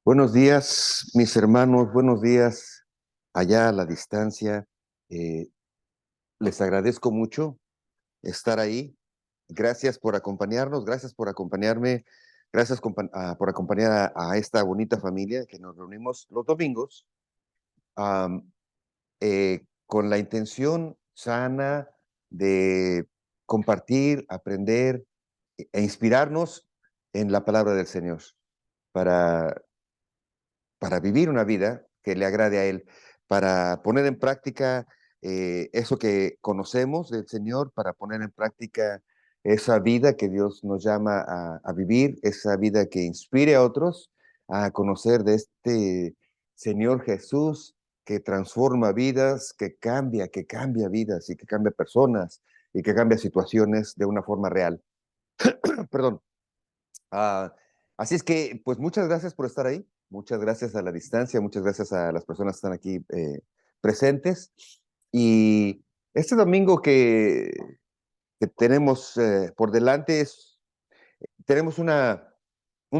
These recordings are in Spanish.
Buenos días, mis hermanos, buenos días allá a la distancia. Eh, Les agradezco mucho estar ahí. Gracias por acompañarnos, gracias por acompañarme, gracias por acompañar a esta bonita familia que nos reunimos los domingos am, con la intención sana de compartir, aprender e inspirarnos en la palabra del Señor para vivir una vida que le agrade a Él, para poner en práctica eso que conocemos del Señor, para poner en práctica esa vida que Dios nos llama a vivir, esa vida que inspire a otros a conocer de este Señor Jesús que transforma vidas, que cambia vidas y que cambia personas y que cambia situaciones de una forma real. Perdón. Ah, Así es que, pues muchas gracias por estar ahí, muchas gracias a la distancia, muchas gracias a las personas que están aquí presentes. Y este domingo que tenemos por delante tenemos un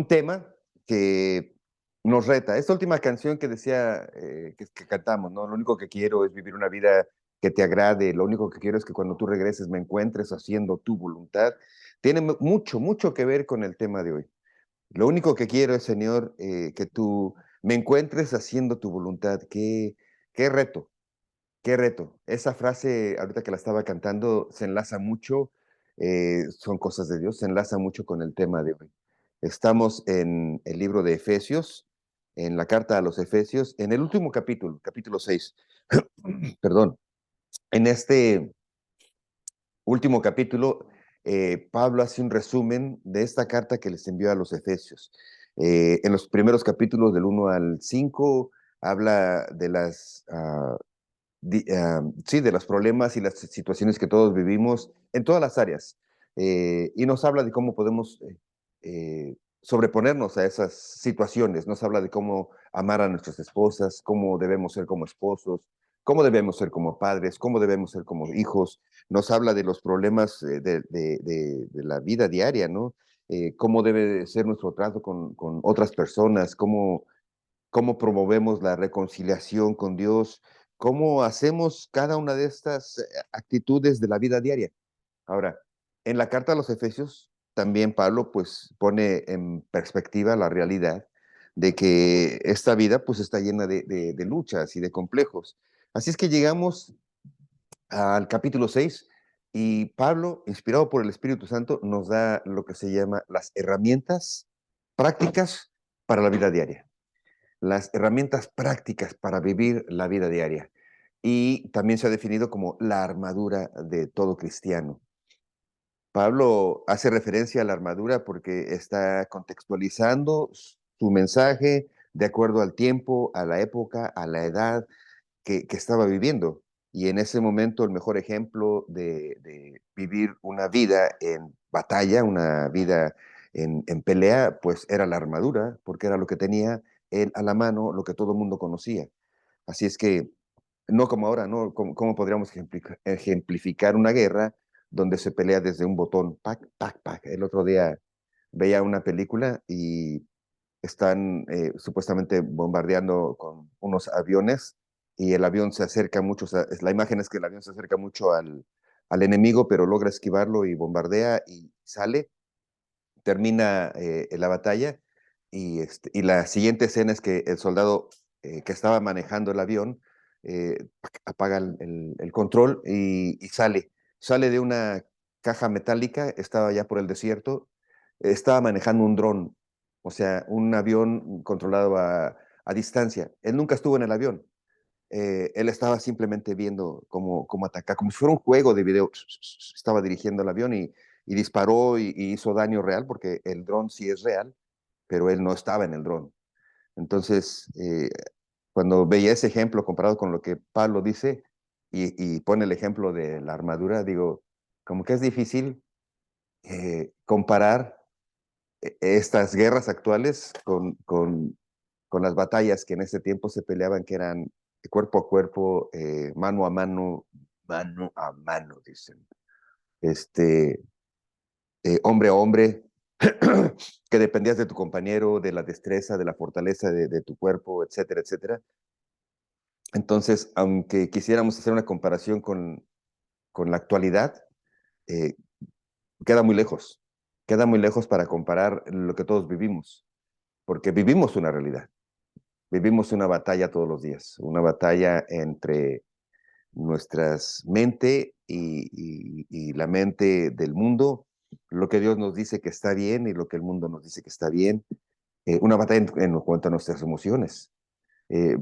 tema que nos reta. Esta última canción que decía, que cantamos, ¿no? Lo único que quiero es vivir una vida que te agrade, lo único que quiero es que cuando tú regreses me encuentres haciendo tu voluntad. Tiene mucho, mucho que ver con el tema de hoy. Lo único que quiero es, Señor, que tú me encuentres haciendo tu voluntad. Qué reto, qué reto. Esa frase, ahorita que la estaba cantando, se enlaza mucho, son cosas de Dios, se enlaza mucho con el tema de hoy. Estamos en el libro de Efesios, en la carta a los Efesios, en el último capítulo, capítulo 6. Perdón. En este último capítulo, Pablo hace un resumen de esta carta que les envió a los Efesios. En los primeros capítulos del 1 al 5 habla de sí, de los problemas y las situaciones que todos vivimos en todas las áreas. Y nos habla de cómo podemos sobreponernos a esas situaciones. Nos habla de cómo amar a nuestras esposas, cómo debemos ser como esposos, cómo debemos ser como padres, cómo debemos ser como hijos. Nos habla de los problemas de la vida diaria, ¿no? Cómo debe ser nuestro trato con otras personas, cómo promovemos la reconciliación con Dios, cómo hacemos cada una de estas actitudes de la vida diaria. Ahora, en la carta a los Efesios, también Pablo pues pone en perspectiva la realidad de que esta vida pues está llena de luchas y de complejos. Así es que llegamos al capítulo 6 y Pablo, inspirado por el Espíritu Santo, nos da lo que se llama las herramientas prácticas para la vida diaria, las herramientas prácticas para vivir la vida diaria. Y también se ha definido como la armadura de todo cristiano. Pablo hace referencia a la armadura porque está contextualizando su mensaje de acuerdo al tiempo, a la época, a la edad que estaba viviendo. Y en ese momento el mejor ejemplo de vivir una vida en batalla, una vida en pelea, pues era la armadura, porque era lo que tenía él a la mano, lo que todo el mundo conocía. Así es que, no como ahora, ¿no? ¿Cómo podríamos ejemplificar una guerra donde se pelea desde un botón? Pac, pac, pac. El otro día veía una película y están supuestamente bombardeando con unos aviones y el avión se acerca mucho, o sea, la imagen es que el avión se acerca mucho al enemigo, pero logra esquivarlo y bombardea y sale, termina la batalla y la siguiente escena es que el soldado que estaba manejando el avión apaga el control y sale de una caja metálica, estaba ya por el desierto, estaba manejando un dron, o sea, un avión controlado a distancia. Él nunca estuvo en el avión. Él estaba simplemente viendo cómo atacar, como si fuera un juego de video. Estaba dirigiendo el avión y disparó y hizo daño real, porque el dron sí es real, pero él no estaba en el dron. Entonces, cuando veía ese ejemplo comparado con lo que Pablo dice y pone el ejemplo de la armadura, digo, como que es difícil comparar estas guerras actuales con las batallas que en ese tiempo se peleaban, que eran cuerpo a cuerpo, mano a mano, dicen, este, hombre a hombre. que dependías de tu compañero, de la destreza, de la fortaleza de tu cuerpo, etcétera, etcétera. Entonces, aunque quisiéramos hacer una comparación con la actualidad, eh, queda muy lejos para comparar lo que todos vivimos, porque vivimos una realidad, vivimos una batalla todos los días, una batalla entre nuestras mente y la mente del mundo, lo que Dios nos dice que está bien y lo que el mundo nos dice que está bien, una batalla en cuanto a nuestras emociones. Eh,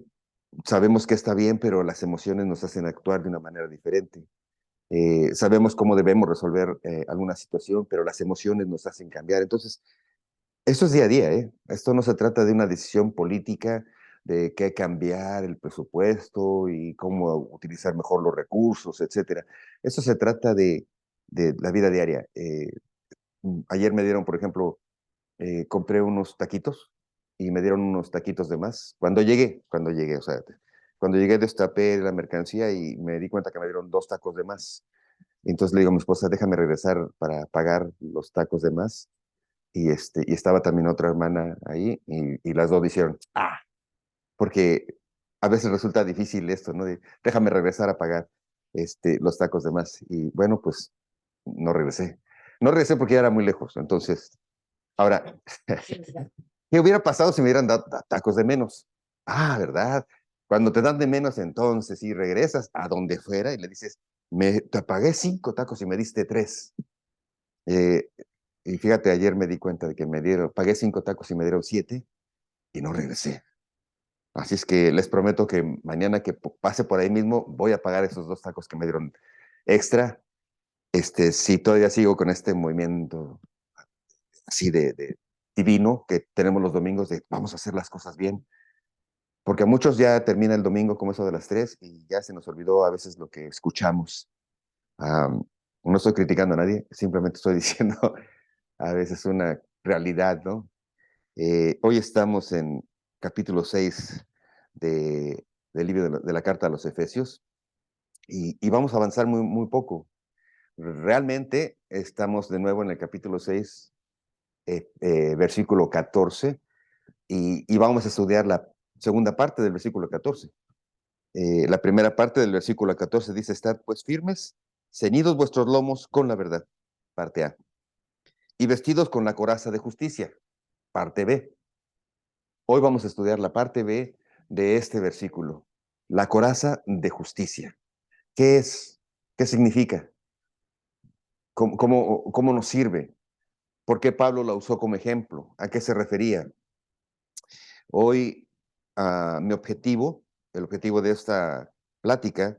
Sabemos que está bien, pero las emociones nos hacen actuar de una manera diferente. Sabemos cómo debemos resolver alguna situación, pero las emociones nos hacen cambiar. Entonces, esto es día a día, ¿eh? Esto no se trata de una decisión política de qué cambiar el presupuesto y cómo utilizar mejor los recursos, etcétera. Esto se trata de la vida diaria. Ayer me dieron, por ejemplo, compré unos taquitos y me dieron unos taquitos de más. O sea, cuando llegué destapé la mercancía y me di cuenta que me dieron 2 tacos de más. Entonces le digo a mi esposa, déjame regresar para pagar los tacos de más. Y estaba también otra hermana ahí y las dos dijeron, porque a veces resulta difícil esto, ¿no? De, déjame regresar a pagar los tacos de más. Y bueno, pues no regresé. No regresé porque ya era muy lejos. Entonces, ahora, ¿qué hubiera pasado si me hubieran dado tacos de menos? ¿Verdad? Cuando te dan de menos, entonces, y regresas a donde fuera y le dices, te pagué 5 tacos y me diste 3. Eh, y fíjate, ayer me di cuenta de que pagué 5 tacos y me dieron 7 y no regresé. Así es que les prometo que mañana que pase por ahí mismo, voy a pagar esos 2 tacos que me dieron extra. Si todavía sigo con este movimiento así de divino que tenemos los domingos de vamos a hacer las cosas bien, porque a muchos ya termina el domingo como eso de las 3 y ya se nos olvidó a veces lo que escuchamos. Um, no estoy criticando a nadie, simplemente estoy diciendo a veces una realidad, ¿no? Hoy estamos en capítulo 6 del libro de la carta a los Efesios y vamos a avanzar muy, muy poco. Realmente estamos de nuevo en el capítulo 6, versículo 14, y vamos a estudiar la segunda parte del versículo 14. La primera parte del versículo 14 dice, estad pues firmes, ceñidos vuestros lomos con la verdad, parte A, y vestidos con la coraza de justicia, parte B. Hoy vamos a estudiar la parte B de este versículo, la coraza de justicia. ¿Qué es? ¿Qué significa? ¿Cómo nos sirve? ¿Por qué Pablo la usó como ejemplo? ¿A qué se refería? Hoy, mi objetivo, el objetivo de esta plática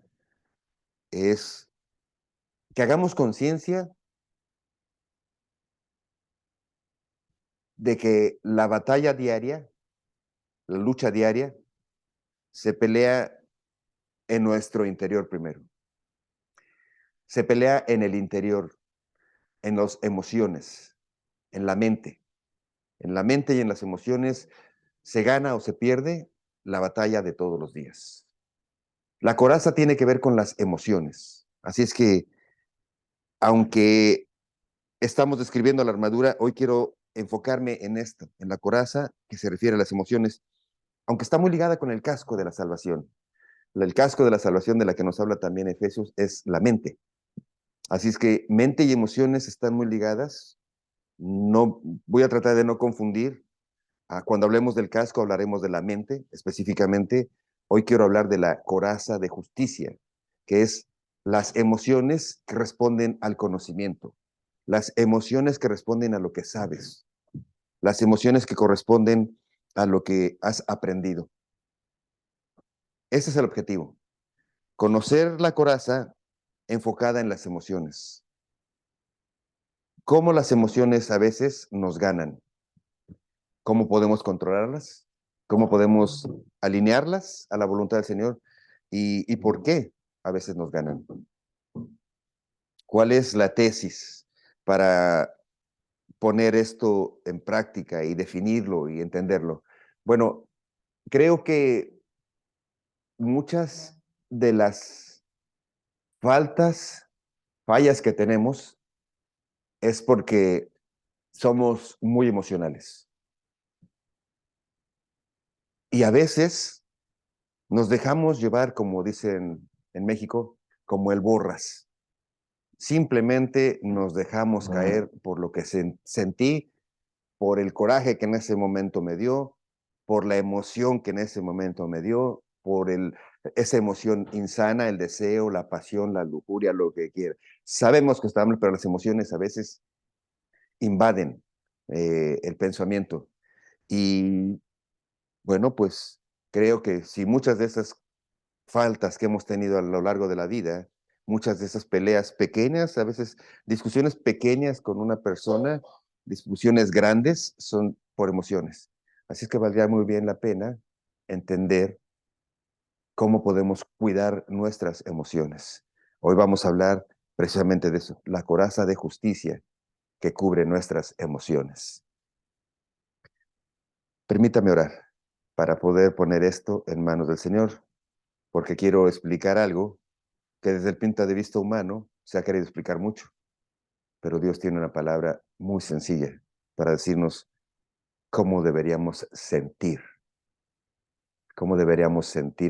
es que hagamos conciencia de que la batalla diaria, la lucha diaria, se pelea en nuestro interior primero. Se pelea en el interior, en las emociones, en la mente. En la mente y en las emociones se gana o se pierde la batalla de todos los días. La coraza tiene que ver con las emociones. Así es que, aunque estamos describiendo la armadura, hoy quiero enfocarme en esto, en la coraza que se refiere a las emociones, aunque está muy ligada con el casco de la salvación. El casco de la salvación de la que nos habla también Efesios es la mente. Así es que mente y emociones están muy ligadas. No voy a tratar de no confundir. Cuando hablemos del casco hablaremos de la mente específicamente. Hoy quiero hablar de la coraza de justicia, que es las emociones que responden al conocimiento, las emociones que responden a lo que sabes, las emociones que corresponden a lo que has aprendido. Ese es el objetivo. Conocer la coraza enfocada en las emociones. Cómo las emociones a veces nos ganan. Cómo podemos controlarlas. Cómo podemos alinearlas a la voluntad del Señor. Y por qué a veces nos ganan. ¿Cuál es la tesis para poner esto en práctica y definirlo y entenderlo? Bueno, creo que muchas de las fallas que tenemos es porque somos muy emocionales. Y a veces nos dejamos llevar, como dicen en México, como el borras. Simplemente nos dejamos caer por lo que sentí, por el coraje que en ese momento me dio, por la emoción que en ese momento me dio, por esa emoción insana, el deseo, la pasión, la lujuria, lo que quiera. Sabemos que estamos, pero las emociones a veces invaden el pensamiento. Y bueno, pues creo que si muchas de esas faltas que hemos tenido a lo largo de la vida, muchas de esas peleas pequeñas, a veces discusiones pequeñas con una persona, discusiones grandes, son por emociones. Así es que valdría muy bien la pena entender cómo podemos cuidar nuestras emociones. Hoy vamos a hablar precisamente de eso, la coraza de justicia que cubre nuestras emociones. Permítame orar para poder poner esto en manos del Señor, porque quiero explicar algo que desde el punto de vista humano se ha querido explicar mucho, pero Dios tiene una palabra muy sencilla para decirnos cómo deberíamos sentir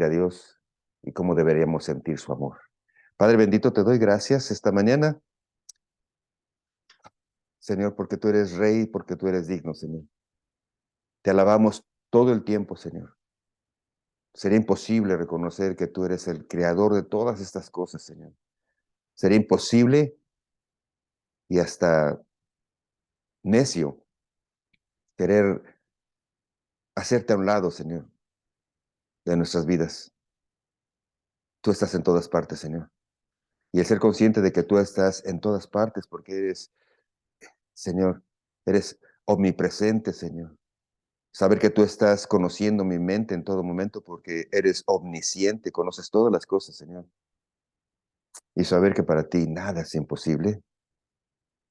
a Dios y cómo deberíamos sentir su amor. Padre bendito, te doy gracias esta mañana, Señor, porque tú eres Rey, porque tú eres digno, Señor. Te alabamos todo el tiempo, Señor. Sería imposible reconocer que tú eres el creador de todas estas cosas, Señor. Sería imposible y hasta necio querer hacerte a un lado, Señor, de nuestras vidas. Tú estás en todas partes, Señor. Y el ser consciente de que tú estás en todas partes porque eres, Señor, eres omnipresente, Señor. Saber que tú estás conociendo mi mente en todo momento porque eres omnisciente, conoces todas las cosas, Señor. Y saber que para ti nada es imposible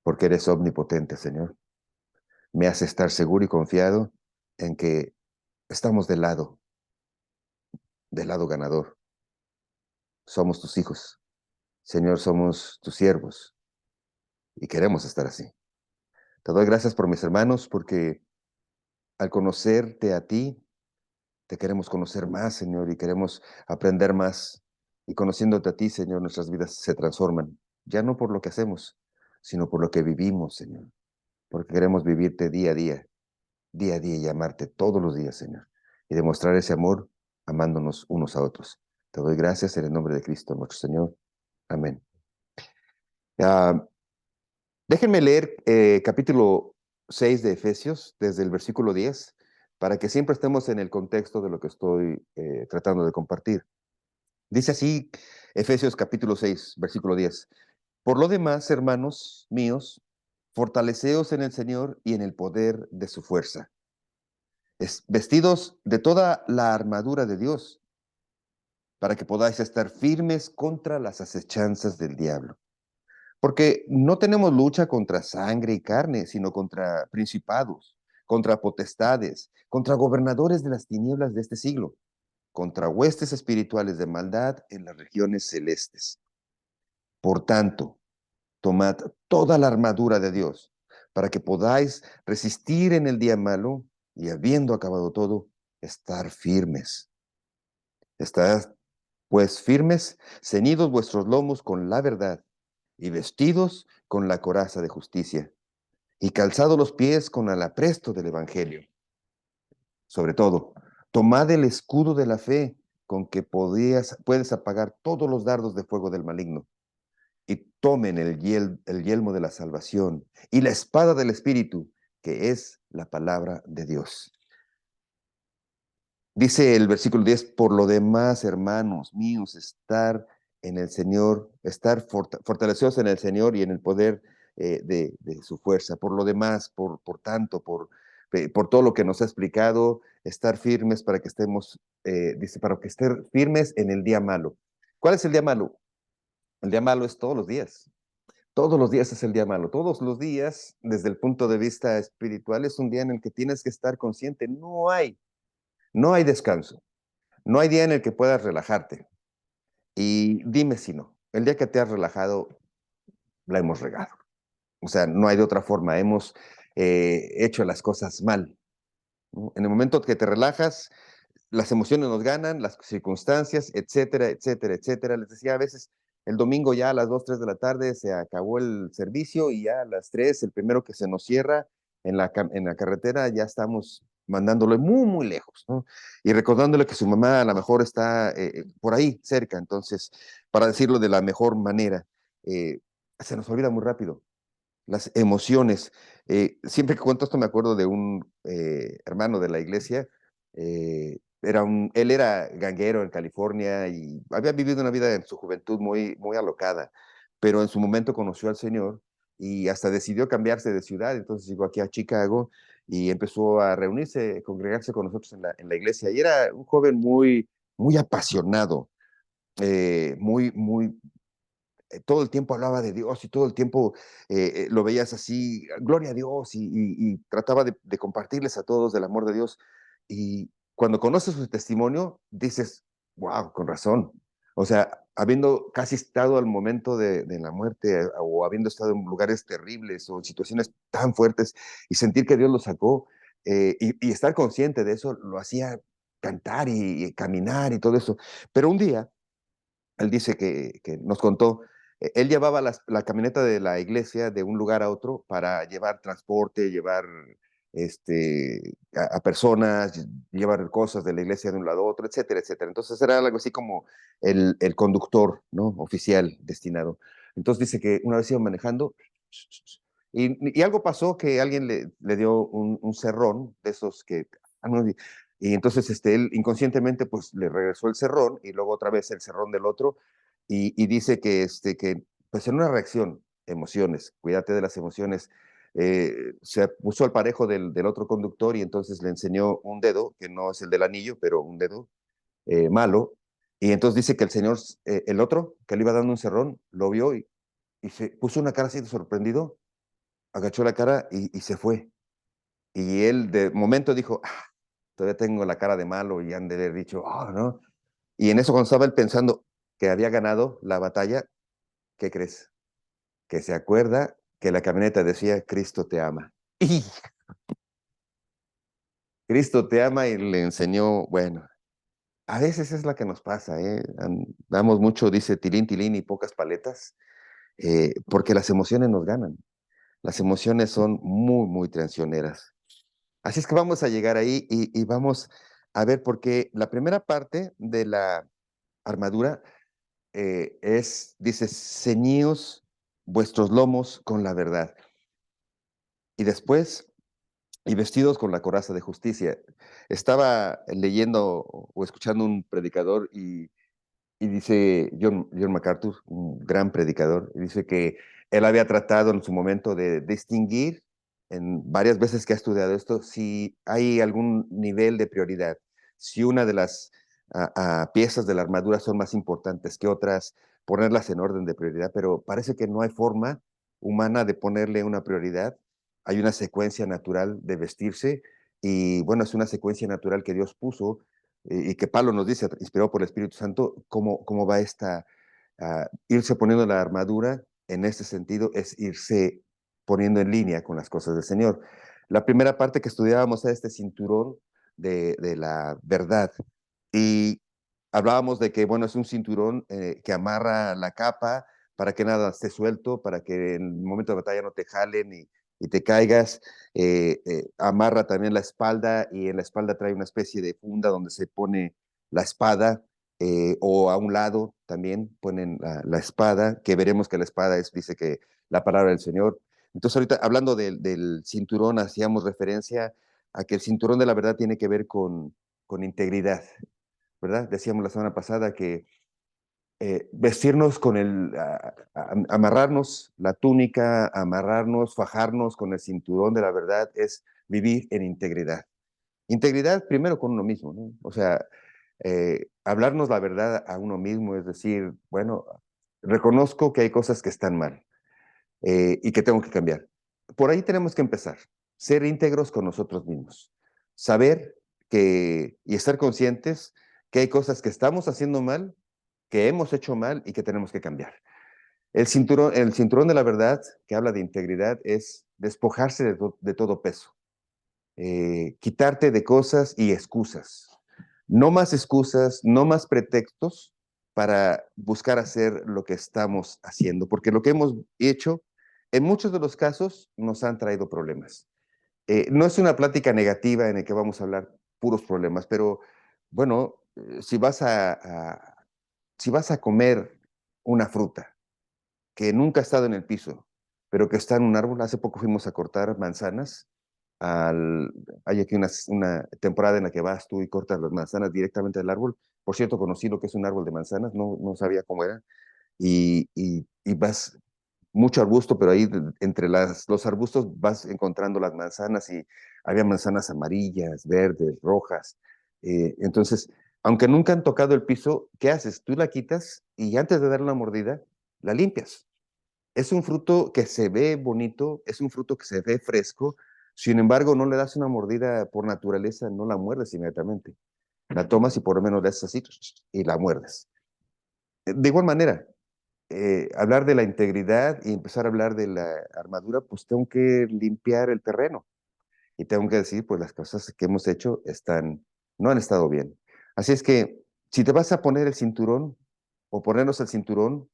porque eres omnipotente, Señor. Me hace estar seguro y confiado en que estamos del lado ganador. Somos tus hijos, Señor, somos tus siervos y queremos estar así. Te doy gracias por mis hermanos porque al conocerte a ti, te queremos conocer más, Señor, y queremos aprender más. Y conociéndote a ti, Señor, nuestras vidas se transforman, ya no por lo que hacemos, sino por lo que vivimos, Señor. Porque queremos vivirte día a día y amarte todos los días, Señor. Y demostrar ese amor amándonos unos a otros. Te doy gracias en el nombre de Cristo, nuestro Señor. Amén. Ah, Déjenme leer capítulo 6 de Efesios, desde el versículo 10, para que siempre estemos en el contexto de lo que estoy tratando de compartir. Dice así, Efesios capítulo 6, versículo 10. Por lo demás, hermanos míos, fortaleceos en el Señor y en el poder de su fuerza. Vestidos de toda la armadura de Dios, para que podáis estar firmes contra las acechanzas del diablo. Porque no tenemos lucha contra sangre y carne, sino contra principados, contra potestades, contra gobernadores de las tinieblas de este siglo, contra huestes espirituales de maldad en las regiones celestes. Por tanto, tomad toda la armadura de Dios, para que podáis resistir en el día malo y habiendo acabado todo, estar firmes. Estad pues firmes, ceñidos vuestros lomos con la verdad y vestidos con la coraza de justicia, y calzados los pies con el apresto del Evangelio. Sobre todo, tomad el escudo de la fe con que puedes apagar todos los dardos de fuego del maligno, y tomen el yelmo de la salvación y la espada del Espíritu, que es la palabra de Dios. Dice el versículo 10, por lo demás, hermanos míos, estar en el Señor, estar fortalecidos en el Señor y en el poder de su fuerza. Por lo demás, por tanto, por todo lo que nos ha explicado, estar firmes para que estemos, dice, para que estén firmes en el día malo. ¿Cuál es el día malo? El día malo es todos los días. Todos los días es el día malo. Todos los días, desde el punto de vista espiritual, es un día en el que tienes que estar consciente. No hay descanso. No hay día en el que puedas relajarte. Y dime si no. El día que te has relajado, la hemos regado. O sea, no hay de otra forma. hecho las cosas mal, ¿no? En el momento que te relajas, las emociones nos ganan, las circunstancias, etcétera, etcétera, etcétera. Les decía, a veces el domingo ya a las 2, 3 de la tarde se acabó el servicio y ya a las 3, el primero que se nos cierra en la carretera, ya estamos mandándolo muy, muy lejos, ¿no? Y recordándole que su mamá a lo mejor está por ahí, cerca. Entonces, para decirlo de la mejor manera, se nos olvida muy rápido las emociones. Siempre que cuento esto me acuerdo de un hermano de la iglesia. Él era ganguero en California y había vivido una vida en su juventud muy, muy alocada, pero en su momento conoció al Señor y hasta decidió cambiarse de ciudad. Entonces llegó aquí a Chicago y empezó a reunirse, congregarse con nosotros en la iglesia. Y era un joven muy, muy apasionado, muy, muy, todo el tiempo hablaba de Dios y todo el tiempo lo veías así, gloria a Dios, y trataba de compartirles a todos del amor de Dios. Y cuando conoces su testimonio, dices, wow, con razón. O sea, habiendo casi estado al momento de la muerte o habiendo estado en lugares terribles o en situaciones tan fuertes y sentir que Dios lo sacó y estar consciente de eso, lo hacía cantar y caminar y todo eso. Pero un día él dice que nos contó, él llevaba la camioneta de la iglesia de un lugar a otro para llevar transporte, llevar a personas, llevar cosas de la iglesia de un lado a otro, etcétera, etcétera. Entonces era algo así como el conductor, ¿no? Oficial destinado. Entonces dice que una vez iba manejando y algo pasó que alguien le dio un cerrón de esos que... Y entonces él inconscientemente pues le regresó el cerrón y luego otra vez el cerrón del otro y dice que pues en una reacción, emociones, cuídate de las emociones, se puso al parejo del otro conductor y entonces le enseñó un dedo, que no es el del anillo, pero un dedo malo, y entonces dice que el señor, el otro, que le iba dando un cerrón, lo vio y se puso una cara así de sorprendido, agachó la cara y se fue. Y él de momento dijo, ah, todavía tengo la cara de malo y han de haber dicho, ah, ¿no? Y en eso cuando estaba él pensando que había ganado la batalla, ¿qué crees? Que se acuerda que la camioneta decía, Cristo te ama. Y Cristo te ama y le enseñó, bueno, a veces es la que nos pasa, ¿eh? Damos mucho, dice tilín, tilín y pocas paletas, porque las emociones nos ganan. Las emociones son muy, muy traicioneras. Así es que vamos a llegar ahí y vamos a ver, porque la primera parte de la armadura dice, ceñíos vuestros lomos con la verdad. Y después, y vestidos con la coraza de justicia. Estaba leyendo o escuchando un predicador y dice John MacArthur, un gran predicador, y dice que él había tratado en su momento de distinguir en varias veces que ha estudiado esto si hay algún nivel de prioridad, si una de las piezas de la armadura son más importantes que otras, ponerlas en orden de prioridad, pero parece que no hay forma humana de ponerle una prioridad. Hay una secuencia natural de vestirse y bueno, es una secuencia natural que Dios puso y que Pablo nos dice, inspirado por el Espíritu Santo, cómo va irse poniendo la armadura en este sentido, es irse poniendo en línea con las cosas del Señor. La primera parte que estudiábamos era este cinturón de la verdad y hablábamos de que, bueno, es un cinturón que amarra la capa para que nada esté suelto, para que en el momento de batalla no te jalen y te caigas. Amarra también la espalda y en la espalda trae una especie de funda donde se pone la espada o a un lado también ponen la espada, que veremos que la espada dice que la palabra del Señor. Entonces ahorita hablando del cinturón, hacíamos referencia a que el cinturón de la verdad tiene que ver con integridad, ¿verdad? Decíamos la semana pasada que vestirnos con amarrarnos la túnica, amarrarnos, fajarnos con el cinturón de la verdad es vivir en integridad. Integridad primero con uno mismo, ¿no? O sea, hablarnos la verdad a uno mismo, es decir, bueno, reconozco que hay cosas que están mal y que tengo que cambiar. Por ahí tenemos que empezar, ser íntegros con nosotros mismos, saber y estar conscientes que hay cosas que estamos haciendo mal, que hemos hecho mal y que tenemos que cambiar. El cinturón de la verdad, que habla de integridad, es despojarse de todo peso, quitarte de cosas y excusas. No más excusas, no más pretextos para buscar hacer lo que estamos haciendo, porque lo que hemos hecho, en muchos de los casos, nos han traído problemas. No es una plática negativa en la que vamos a hablar puros problemas, pero bueno, si vas a comer una fruta que nunca ha estado en el piso, pero que está en un árbol. Hace poco fuimos a cortar manzanas. Al, Hay aquí una temporada en la que vas tú y cortas las manzanas directamente del árbol. Por cierto, conocí lo que es un árbol de manzanas, no sabía cómo era. Y vas mucho arbusto, pero ahí entre los arbustos vas encontrando las manzanas y había manzanas amarillas, verdes, rojas. Entonces, aunque nunca han tocado el piso, ¿qué haces? Tú la quitas y antes de darle una mordida, la limpias. Es un fruto que se ve bonito, es un fruto que se ve fresco, sin embargo, no le das una mordida por naturaleza, no la muerdes inmediatamente. La tomas y por lo menos le haces así y la muerdes. De igual manera, hablar de la integridad y empezar a hablar de la armadura, pues tengo que limpiar el terreno y tengo que decir, pues las cosas que hemos hecho no han estado bien. Así es que si te vas a poner el cinturón o ponernos el cinturón,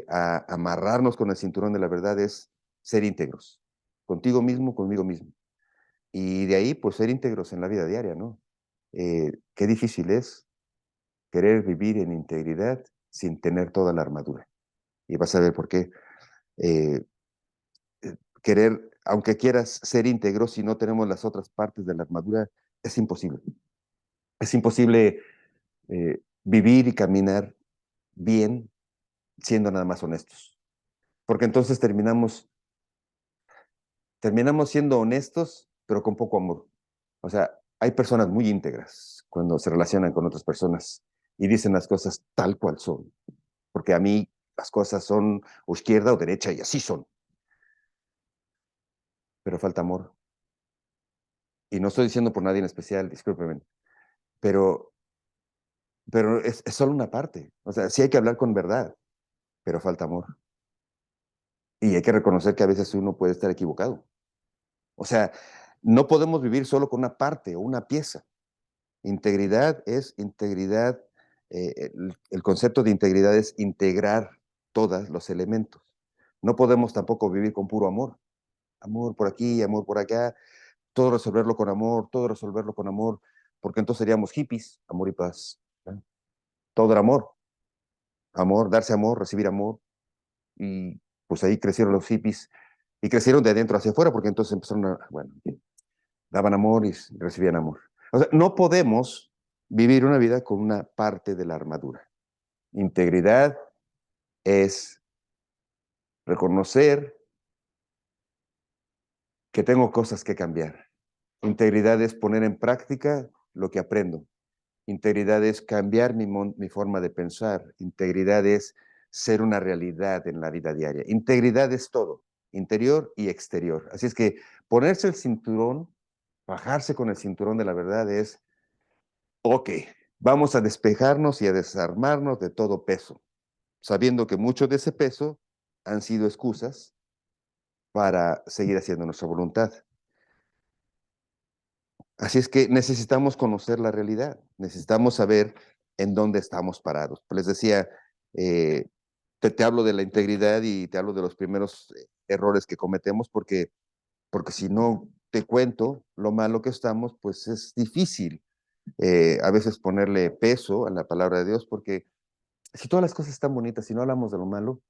a amarrarnos con el cinturón de la verdad es ser íntegros, contigo mismo, conmigo mismo. Y de ahí, pues ser íntegros en la vida diaria, ¿no? Qué difícil es querer vivir en integridad sin tener toda la armadura. Y vas a ver por qué. Eh, Aunque quieras ser íntegro, si no tenemos las otras partes de la armadura, es imposible. Es imposible vivir y caminar bien siendo nada más honestos. Porque entonces terminamos siendo honestos, pero con poco amor. O sea, hay personas muy íntegras cuando se relacionan con otras personas y dicen las cosas tal cual son. Porque a mí las cosas son o izquierda o derecha y así son. Pero falta amor. Y no estoy diciendo por nadie en especial, discúlpeme, pero, pero es solo una parte. O sea, sí hay que hablar con verdad, pero falta amor. Y hay que reconocer que a veces uno puede estar equivocado. O sea, no podemos vivir solo con una parte o una pieza. Integridad es integridad, el concepto de integridad es integrar todos los elementos. No podemos tampoco vivir con puro amor. Amor por aquí, amor por acá, todo resolverlo con amor, porque entonces seríamos hippies, amor y paz. ¿No? Todo era amor, amor, darse amor, recibir amor, y pues ahí crecieron los hippies, y crecieron de adentro hacia afuera, porque entonces empezaron bueno, daban amor y recibían amor. O sea, no podemos vivir una vida con una parte de la armadura. Integridad es reconocer que tengo cosas que cambiar. Integridad es poner en práctica lo que aprendo. Integridad es cambiar mi forma de pensar. Integridad es ser una realidad en la vida diaria. Integridad es todo, interior y exterior. Así es que ponerse el cinturón, bajarse con el cinturón de la verdad es, ok, vamos a despejarnos y a desarmarnos de todo peso, sabiendo que mucho de ese peso han sido excusas para seguir haciendo nuestra voluntad. Así es que necesitamos conocer la realidad, necesitamos saber en dónde estamos parados. Les decía, eh, te hablo de la integridad y te hablo de los primeros errores que cometemos porque si no te cuento lo malo que estamos, pues es difícil a veces ponerle peso a la palabra de Dios, porque si todas las cosas están bonitas, si no hablamos de lo malo,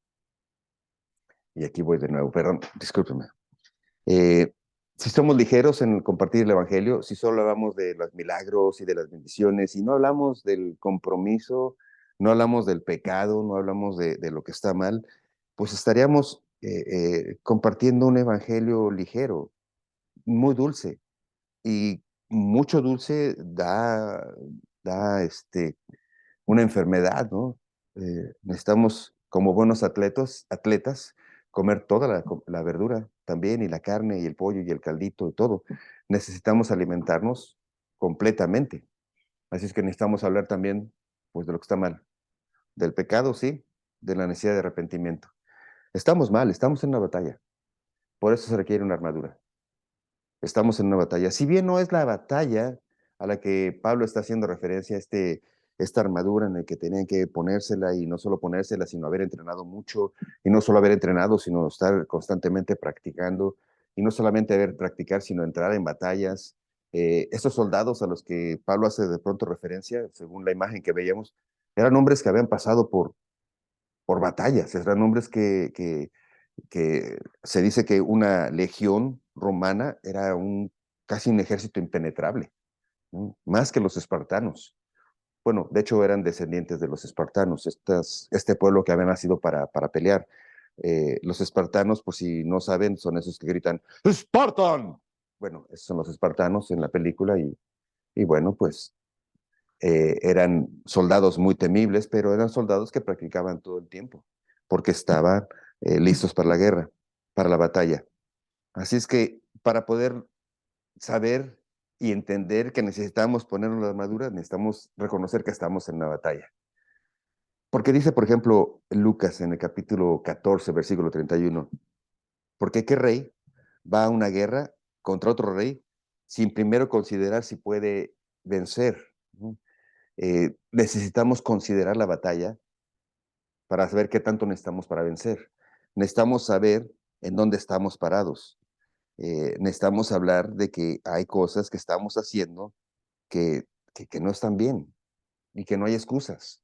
y aquí voy de nuevo, perdón, discúlpeme. Eh, si somos ligeros en compartir el Evangelio, si solo hablamos de los milagros y de las bendiciones, y no hablamos del compromiso, no hablamos del pecado, no hablamos de lo que está mal, pues estaríamos compartiendo un Evangelio ligero, muy dulce. Y mucho dulce da una enfermedad, ¿no? Necesitamos, como buenos atletas, comer toda la verdura también, y la carne, y el pollo, y el caldito, y todo. Necesitamos alimentarnos completamente. Así es que necesitamos hablar también, pues, de lo que está mal. Del pecado, sí, de la necesidad de arrepentimiento. Estamos mal, estamos en una batalla. Por eso se requiere una armadura. Estamos en una batalla. Si bien no es la batalla a la que Pablo está haciendo referencia, esta armadura en la que tenían que ponérsela y no solo ponérsela, sino haber entrenado mucho, y no solo haber entrenado, sino estar constantemente practicando, y no solamente haber practicar, sino entrar en batallas. Estos soldados a los que Pablo hace de pronto referencia, según la imagen que veíamos, eran hombres que habían pasado por batallas, eran hombres que se dice que una legión romana era casi un ejército impenetrable, ¿no? Más que los espartanos. Bueno, de hecho eran descendientes de los espartanos, este pueblo que había nacido para pelear. Los espartanos, por si no saben, son esos que gritan ¡Spartan! Bueno, esos son los espartanos en la película y bueno, pues eran soldados muy temibles, pero eran soldados que practicaban todo el tiempo, porque estaban listos para la guerra, para la batalla. Así es que para poder saber y entender que necesitamos ponernos la armadura, necesitamos reconocer que estamos en una batalla. Porque dice, por ejemplo, Lucas en el capítulo 14, versículo 31, porque qué rey va a una guerra contra otro rey sin primero considerar si puede vencer, ¿no? Necesitamos considerar la batalla para saber qué tanto necesitamos para vencer. Necesitamos saber en dónde estamos parados. Necesitamos hablar de que hay cosas que estamos haciendo que no están bien y que no hay excusas.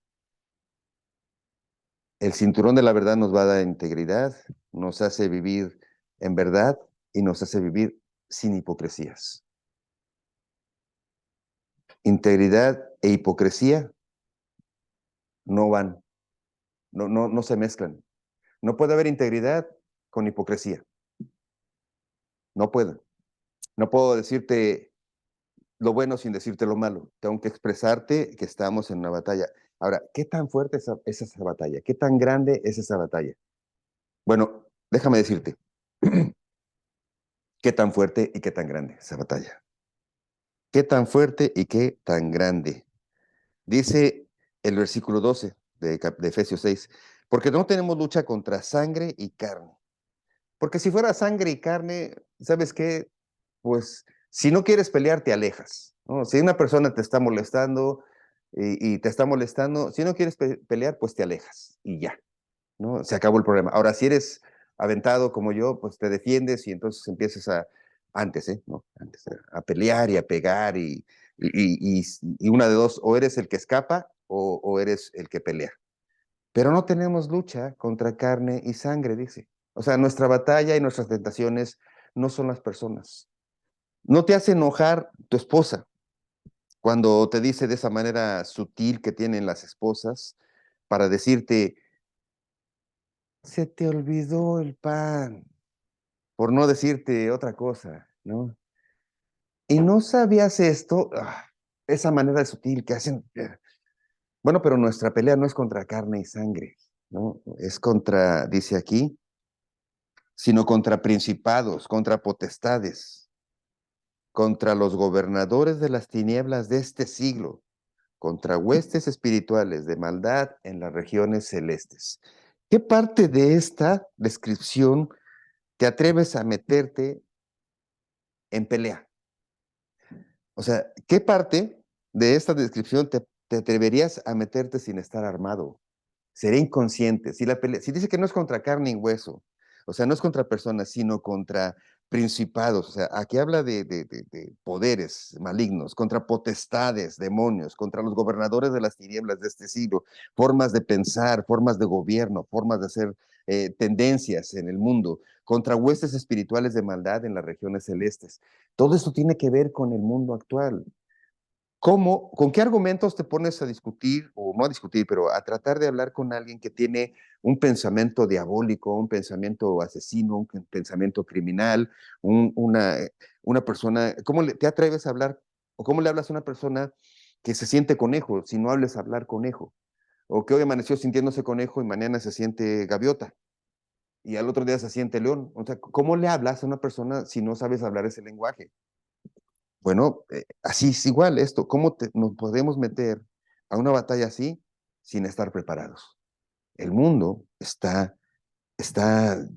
El cinturón de la verdad nos va a dar integridad, nos hace vivir en verdad y nos hace vivir sin hipocresías. Integridad e hipocresía no van, no se mezclan. No puede haber integridad con hipocresía. No puedo. No puedo decirte lo bueno sin decirte lo malo. Tengo que expresarte que estamos en una batalla. Ahora, ¿qué tan fuerte es esa batalla? ¿Qué tan grande es esa batalla? Bueno, déjame decirte, ¿qué tan fuerte y qué tan grande es esa batalla? ¿Qué tan fuerte y qué tan grande? Dice el versículo 12 de Efesios 6, porque no tenemos lucha contra sangre y carne. Porque si fuera sangre y carne, ¿sabes qué? Pues si no quieres pelear, te alejas, ¿no? Si una persona te está molestando y te está molestando, si no quieres pelear, pues te alejas y ya, ¿no? Se acabó el problema. Ahora, si eres aventado como yo, pues te defiendes y entonces empiezas antes, ¿eh? ¿No? Antes, a pelear y a pegar y una de dos, o eres el que escapa o eres el que pelea. Pero no tenemos lucha contra carne y sangre, dice. O sea, nuestra batalla y nuestras tentaciones no son las personas. No te hace enojar tu esposa cuando te dice de esa manera sutil que tienen las esposas para decirte, se te olvidó el pan, por no decirte otra cosa, ¿no? Y no sabías esto, esa manera sutil que hacen. Bueno, pero nuestra pelea no es contra carne y sangre, ¿no? Es contra, dice aquí, sino contra principados, contra potestades, contra los gobernadores de las tinieblas de este siglo, contra huestes espirituales de maldad en las regiones celestes. ¿Qué parte de esta descripción te atreves a meterte en pelea? O sea, ¿qué parte de esta descripción te atreverías a meterte sin estar armado? Sería inconsciente. Si dice que no es contra carne y hueso, o sea, no es contra personas, sino contra principados, o sea, aquí habla de poderes malignos, contra potestades, demonios, contra los gobernadores de las tinieblas de este siglo, formas de pensar, formas de gobierno, formas de hacer tendencias en el mundo, contra huestes espirituales de maldad en las regiones celestes. Todo esto tiene que ver con el mundo actual. ¿Con qué argumentos te pones a discutir, o no a discutir, pero a tratar de hablar con alguien que tiene un pensamiento diabólico, un pensamiento asesino, un pensamiento criminal, un- una, una persona, te atreves a hablar, o cómo le hablas a una persona que se siente conejo, si no hables hablar conejo, o que hoy amaneció sintiéndose conejo y mañana se siente gaviota, y al otro día se siente león? O sea, ¿cómo le hablas a una persona si no sabes hablar ese lenguaje? Bueno, así es igual esto. ¿Cómo nos podemos meter a una batalla así sin estar preparados? El mundo está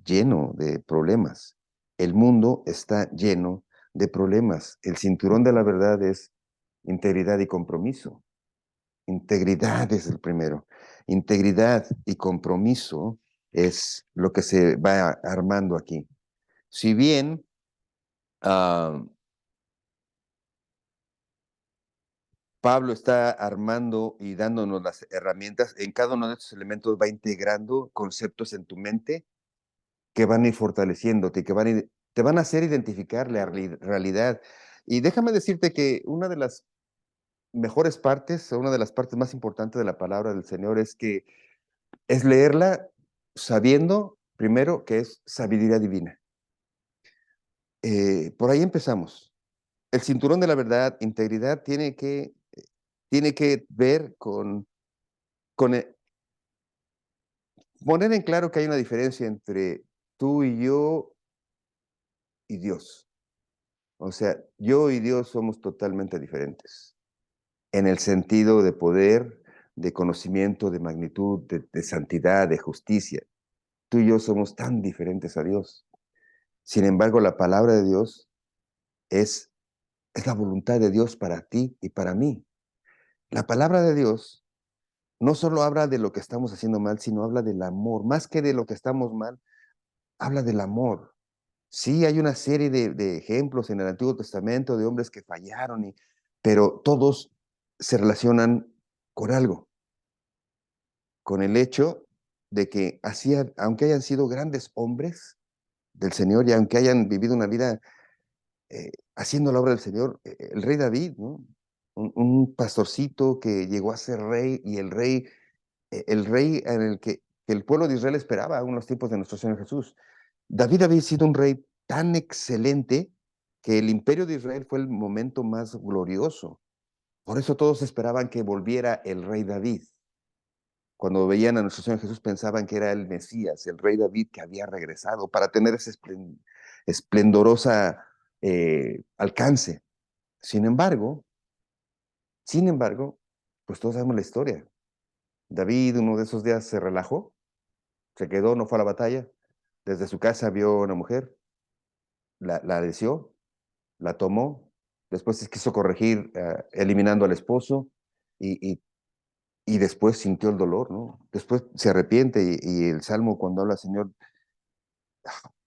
lleno de problemas. El mundo está lleno de problemas. El cinturón de la verdad es integridad y compromiso. Integridad es el primero. Integridad y compromiso es lo que se va armando aquí. Si bien ah, Pablo está armando y dándonos las herramientas, en cada uno de estos elementos va integrando conceptos en tu mente que van a ir fortaleciéndote, te van a hacer identificar la realidad. Y déjame decirte que una de las mejores partes, o una de las partes más importantes de la palabra del Señor es que es leerla sabiendo, primero, que es sabiduría divina. Por ahí empezamos. El cinturón de la verdad, integridad, tiene que ver con poner en claro que hay una diferencia entre tú y yo y Dios. O sea, yo y Dios somos totalmente diferentes en el sentido de poder, de conocimiento, de magnitud, de santidad, de justicia. Tú y yo somos tan diferentes a Dios. Sin embargo, la palabra de Dios es, es la voluntad de Dios para ti y para mí. La palabra de Dios no solo habla de lo que estamos haciendo mal, sino habla del amor. Más que de lo que estamos mal, habla del amor. Sí, hay una serie de ejemplos en el Antiguo Testamento de hombres que fallaron, pero todos se relacionan con algo, con el hecho de que aunque hayan sido grandes hombres del Señor y aunque hayan vivido una vida haciendo la obra del Señor, el rey David, ¿no? Un pastorcito que llegó a ser rey y el rey en el que el pueblo de Israel esperaba aún en los tiempos de nuestro Señor Jesús. David había sido un rey tan excelente que el imperio de Israel fue el momento más glorioso. Por eso todos esperaban que volviera el rey David. Cuando veían a nuestro Señor Jesús pensaban que era el Mesías, el rey David que había regresado para tener ese esplendorosa alcance. Sin embargo, sin embargo, pues todos sabemos la historia. David uno de esos días se relajó, se quedó, no fue a la batalla. Desde su casa vio a una mujer, la deseó, la tomó, después se quiso corregir eliminando al esposo y, y, y después sintió el dolor, ¿no? Después se arrepiente y el Salmo cuando habla, Señor,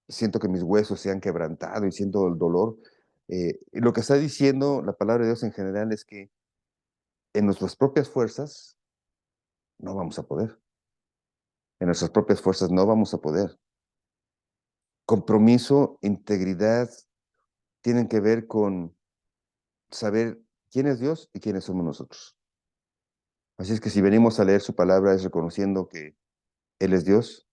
siento que mis huesos se han quebrantado y siento el dolor. Y lo que está diciendo la palabra de Dios en general es que en nuestras propias fuerzas no vamos a poder. En nuestras propias fuerzas no vamos a poder. Compromiso, integridad, tienen que ver con saber quién es Dios y quiénes somos nosotros. Así es que si venimos a leer su palabra es reconociendo que Él es Dios,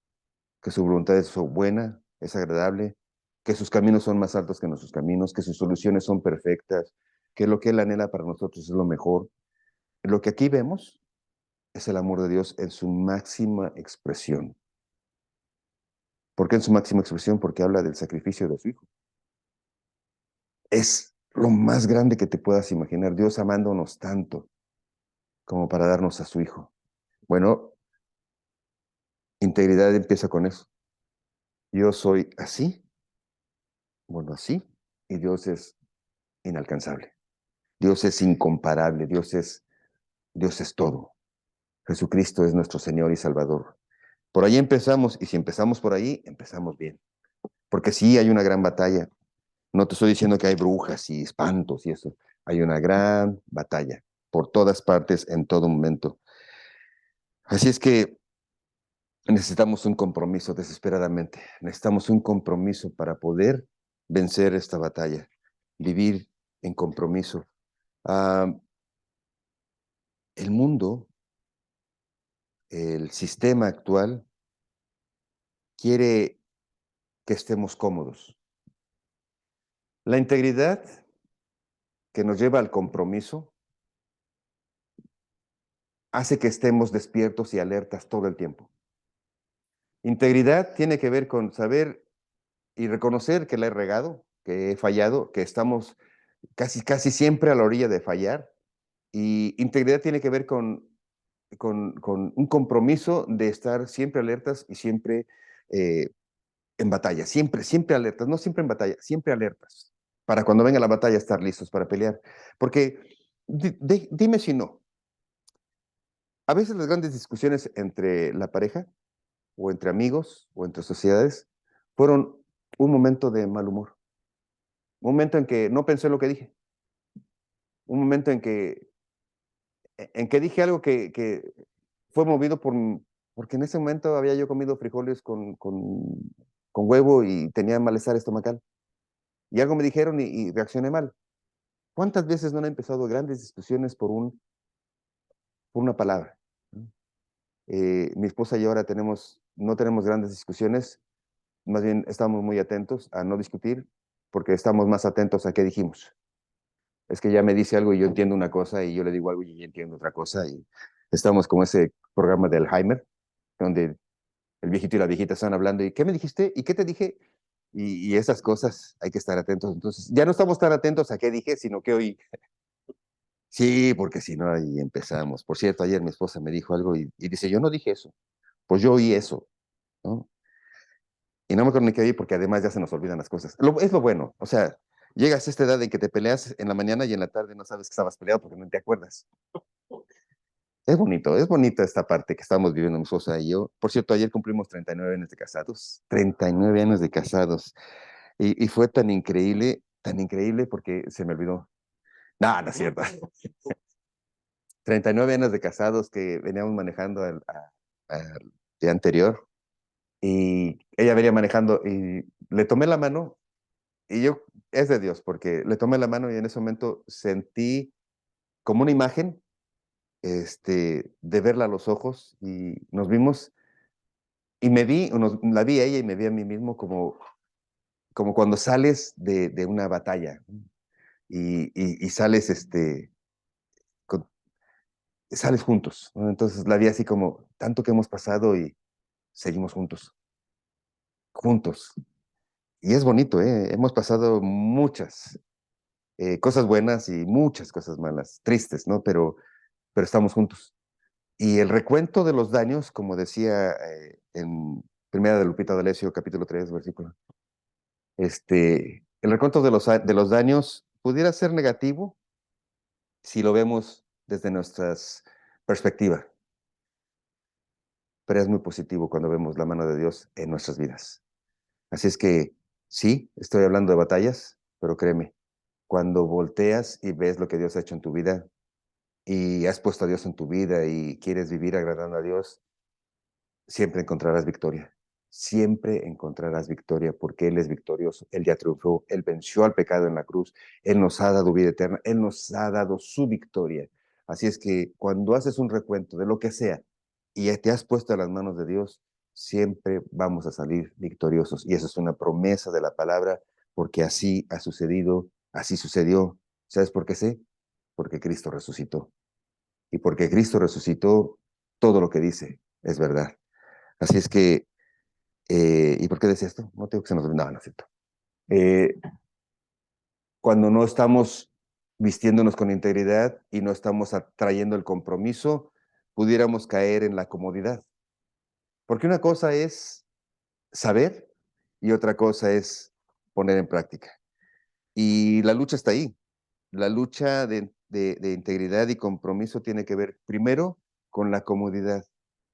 que su voluntad es buena, es agradable, que sus caminos son más altos que nuestros caminos, que sus soluciones son perfectas, que lo que Él anhela para nosotros es lo mejor. Lo que aquí vemos es el amor de Dios en su máxima expresión. ¿Por qué en su máxima expresión? Porque habla del sacrificio de su Hijo. Es lo más grande que te puedas imaginar, Dios amándonos tanto como para darnos a su Hijo. Bueno, integridad empieza con eso. Yo soy así, bueno, así, y Dios es inalcanzable. Dios es incomparable, Dios es todo. Jesucristo es nuestro Señor y Salvador. Por ahí empezamos, y si empezamos por ahí, empezamos bien. Porque sí hay una gran batalla. No te estoy diciendo que hay brujas y espantos y eso. Hay una gran batalla por todas partes, en todo momento. Así es que necesitamos un compromiso desesperadamente. Necesitamos un compromiso para poder vencer esta batalla, vivir en compromiso. Ah, el mundo, el sistema actual, quiere que estemos cómodos. La integridad que nos lleva al compromiso hace que estemos despiertos y alertas todo el tiempo. Integridad tiene que ver con saber y reconocer que la he regado, que he fallado, que estamos casi siempre a la orilla de fallar. Y integridad tiene que ver con con un compromiso de estar siempre alertas y siempre en batalla, siempre, siempre alertas, no siempre en batalla, siempre alertas, para cuando venga la batalla estar listos para pelear. Porque dime si no, a veces las grandes discusiones entre la pareja, o entre amigos, o entre sociedades, fueron un momento de mal humor, un momento en que no pensé lo que dije, un momento en que dije algo que fue movido porque en ese momento había yo comido frijoles con huevo y tenía malestar estomacal. Y algo me dijeron y reaccioné mal. ¿Cuántas veces no han empezado grandes discusiones por una palabra? Mi esposa y yo ahora no tenemos grandes discusiones, más bien estamos muy atentos a no discutir porque estamos más atentos a qué dijimos. Es que ella me dice algo y yo entiendo una cosa y yo le digo algo y ella entiende otra cosa y estamos como ese programa de Alzheimer, donde el viejito y la viejita están hablando y ¿qué me dijiste? ¿Y qué te dije? Y esas cosas hay que estar atentos. Entonces, ya no estamos tan atentos a qué dije, sino que hoy, sí, porque si no, ahí empezamos. Por cierto, ayer mi esposa me dijo algo y dice, yo no dije eso, pues yo oí eso, ¿no? Y no me acuerdo ni qué oí porque además ya se nos olvidan las cosas. Es lo bueno, o sea, llegas a esta edad en que te peleas en la mañana y en la tarde no sabes que estabas peleado porque no te acuerdas. Es bonito esta parte que estamos viviendo mi esposa y yo. Por cierto, ayer cumplimos 39 años de casados, 39 años de casados. Y fue tan increíble porque se me olvidó. No, no es cierto. 39 años de casados que veníamos manejando al día anterior y ella venía manejando y le tomé la mano y yo, es de Dios, porque le tomé la mano y en ese momento sentí como una imagen de verla a los ojos y nos vimos y la vi a ella y me vi a mí mismo como cuando sales de una batalla y sales, con- sales juntos, ¿no? Entonces la vi así como tanto que hemos pasado y seguimos juntos, juntos. Y es bonito, ¿eh? Hemos pasado muchas cosas buenas y muchas cosas malas, tristes, ¿no? Pero estamos juntos. Y el recuento de los daños, como decía en Primera de Lupita D'Alessio, capítulo 3 versículo, el recuento de los daños pudiera ser negativo si lo vemos desde nuestra perspectiva, pero es muy positivo cuando vemos la mano de Dios en nuestras vidas. Así es que sí, estoy hablando de batallas, pero créeme, cuando volteas y ves lo que Dios ha hecho en tu vida y has puesto a Dios en tu vida y quieres vivir agradando a Dios, siempre encontrarás victoria. Siempre encontrarás victoria porque Él es victorioso. Él ya triunfó. Él venció al pecado en la cruz. Él nos ha dado vida eterna. Él nos ha dado su victoria. Así es que cuando haces un recuento de lo que sea y te has puesto a las manos de Dios, siempre vamos a salir victoriosos. Y eso es una promesa de la palabra porque así ha sucedido, así sucedió. ¿Sabes por qué sé? Porque Cristo resucitó. Y porque Cristo resucitó, todo lo que dice es verdad. Así es que, ¿y por qué decía esto? No tengo que se nos... No, no es cierto. Eh, Cuando no estamos vistiéndonos con integridad y no estamos atrayendo el compromiso, pudiéramos caer en la comodidad. Porque una cosa es saber y otra cosa es poner en práctica. Y la lucha está ahí. La lucha de integridad y compromiso tiene que ver primero con la comodidad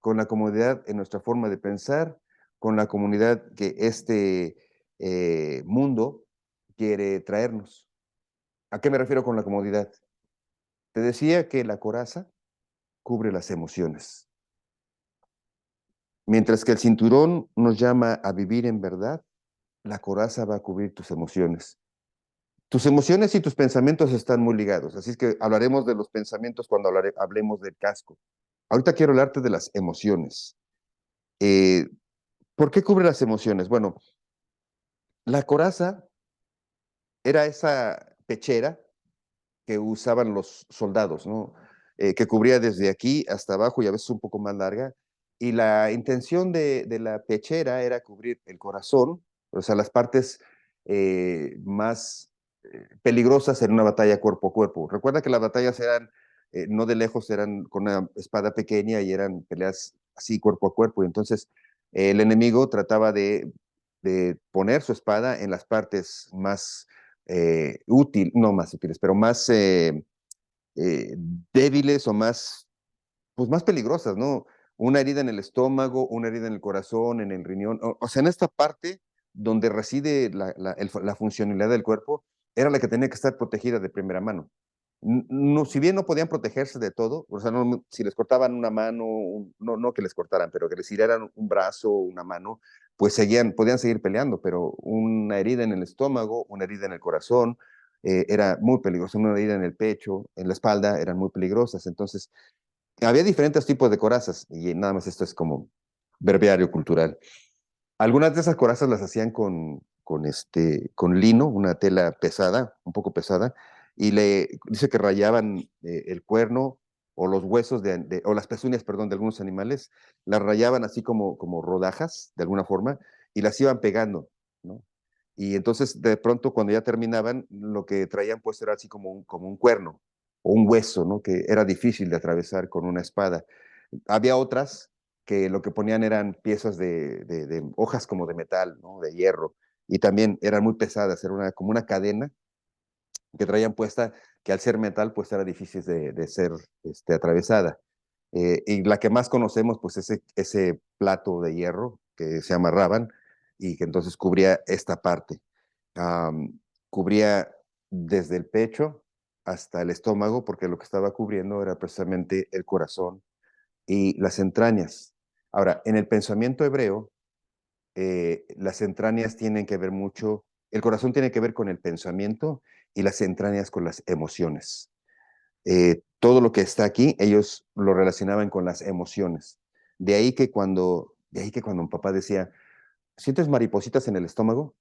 en nuestra forma de pensar, con la comunidad que este mundo quiere traernos. ¿A qué me refiero con la comodidad? Te decía que la coraza cubre las emociones, mientras que el cinturón nos llama a vivir en verdad, la coraza va a cubrir tus emociones. Tus emociones y tus pensamientos están muy ligados, así es que hablaremos de los pensamientos cuando hablemos del casco. Ahorita quiero hablarte de las emociones. Eh, ¿Por qué cubre las emociones? Bueno, la coraza era esa pechera que usaban los soldados, ¿no? Que cubría desde aquí hasta abajo y a veces un poco más larga. Y la intención de la pechera era cubrir el corazón, o sea, las partes más peligrosas en una batalla cuerpo a cuerpo. Recuerda que las batallas eran no de lejos eran con una espada pequeña y eran peleas así cuerpo a cuerpo. Y entonces el enemigo trataba de poner su espada en las partes más no más útiles, pero más eh, débiles o más, pues más peligrosas, ¿no? Una herida en el estómago, una herida en el corazón, en el riñón, o sea, en esta parte donde reside la funcionalidad del cuerpo, era la que tenía que estar protegida de primera mano. No, si bien no podían protegerse de todo, o sea, si les cortaban una mano, no que les cortaran, pero que les tiraran un brazo, una mano, pues podían seguir peleando, pero una herida en el estómago, una herida en el corazón, era muy peligrosa, una herida en el pecho, en la espalda, eran muy peligrosas. Entonces, había diferentes tipos de corazas, y nada más esto es como verbiario cultural. Algunas de esas corazas las hacían con lino, una tela pesada, un poco pesada, y dice que rayaban el cuerno o los huesos o las pezuñas, perdón, de algunos animales, las rayaban así como rodajas, de alguna forma, y las iban pegando, ¿no? Y entonces, de pronto, cuando ya terminaban, lo que traían pues era así como un cuerno o un hueso, ¿no? Que era difícil de atravesar con una espada. Había otras que lo que ponían eran piezas de hojas como de metal, ¿no? De hierro, y también eran muy pesadas, era como una cadena que traían puesta, que al ser metal, pues era difícil de ser atravesada. Y la que más conocemos, pues ese plato de hierro que se amarraban y que entonces cubría esta parte. Cubría desde el pecho hasta el estómago, porque lo que estaba cubriendo era precisamente el corazón y las entrañas. Ahora, en el pensamiento hebreo, las entrañas tienen que ver mucho, el corazón tiene que ver con el pensamiento y las entrañas con las emociones. Todo lo que está aquí, ellos lo relacionaban con las emociones. De ahí que cuando mi papá decía, ¿sientes maripositas en el estómago?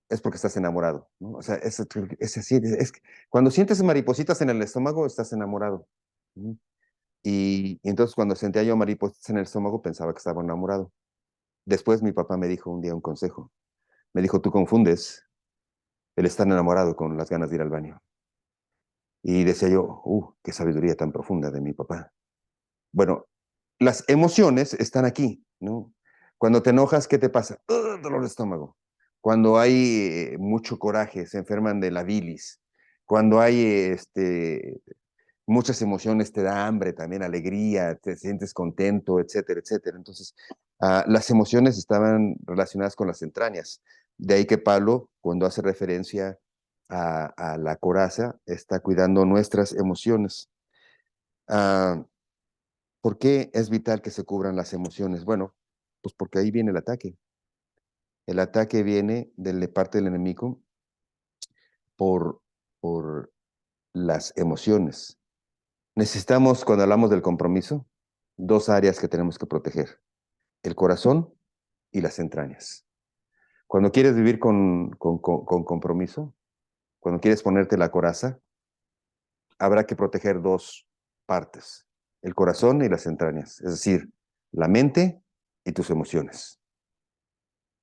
Es porque estás enamorado, ¿no? O sea, es así, cuando sientes maripositas en el estómago, estás enamorado. ¿No? Y entonces cuando sentía yo mariposas en el estómago, pensaba que estaba enamorado. Después mi papá me dijo un día un consejo. Me dijo, tú confundes el estar enamorado con las ganas de ir al baño. Y decía yo, qué sabiduría tan profunda de mi papá. Bueno, las emociones están aquí, ¿no? Cuando te enojas, ¿qué te pasa? Dolor de estómago. Cuando hay mucho coraje, se enferman de la bilis. Cuando hay muchas emociones, te da hambre, también alegría, te sientes contento, etcétera, etcétera. Entonces, las emociones estaban relacionadas con las entrañas. De ahí que Pablo, cuando hace referencia a la coraza, está cuidando nuestras emociones. Ah, ¿Por qué es vital que se cubran las emociones? Bueno, pues porque ahí viene el ataque. El ataque viene de parte del enemigo por, por las emociones. Necesitamos, cuando hablamos del compromiso, dos áreas que tenemos que proteger, el corazón y las entrañas. Cuando quieres vivir con compromiso, cuando quieres ponerte la coraza, habrá que proteger dos partes, el corazón y las entrañas, es decir, la mente y tus emociones.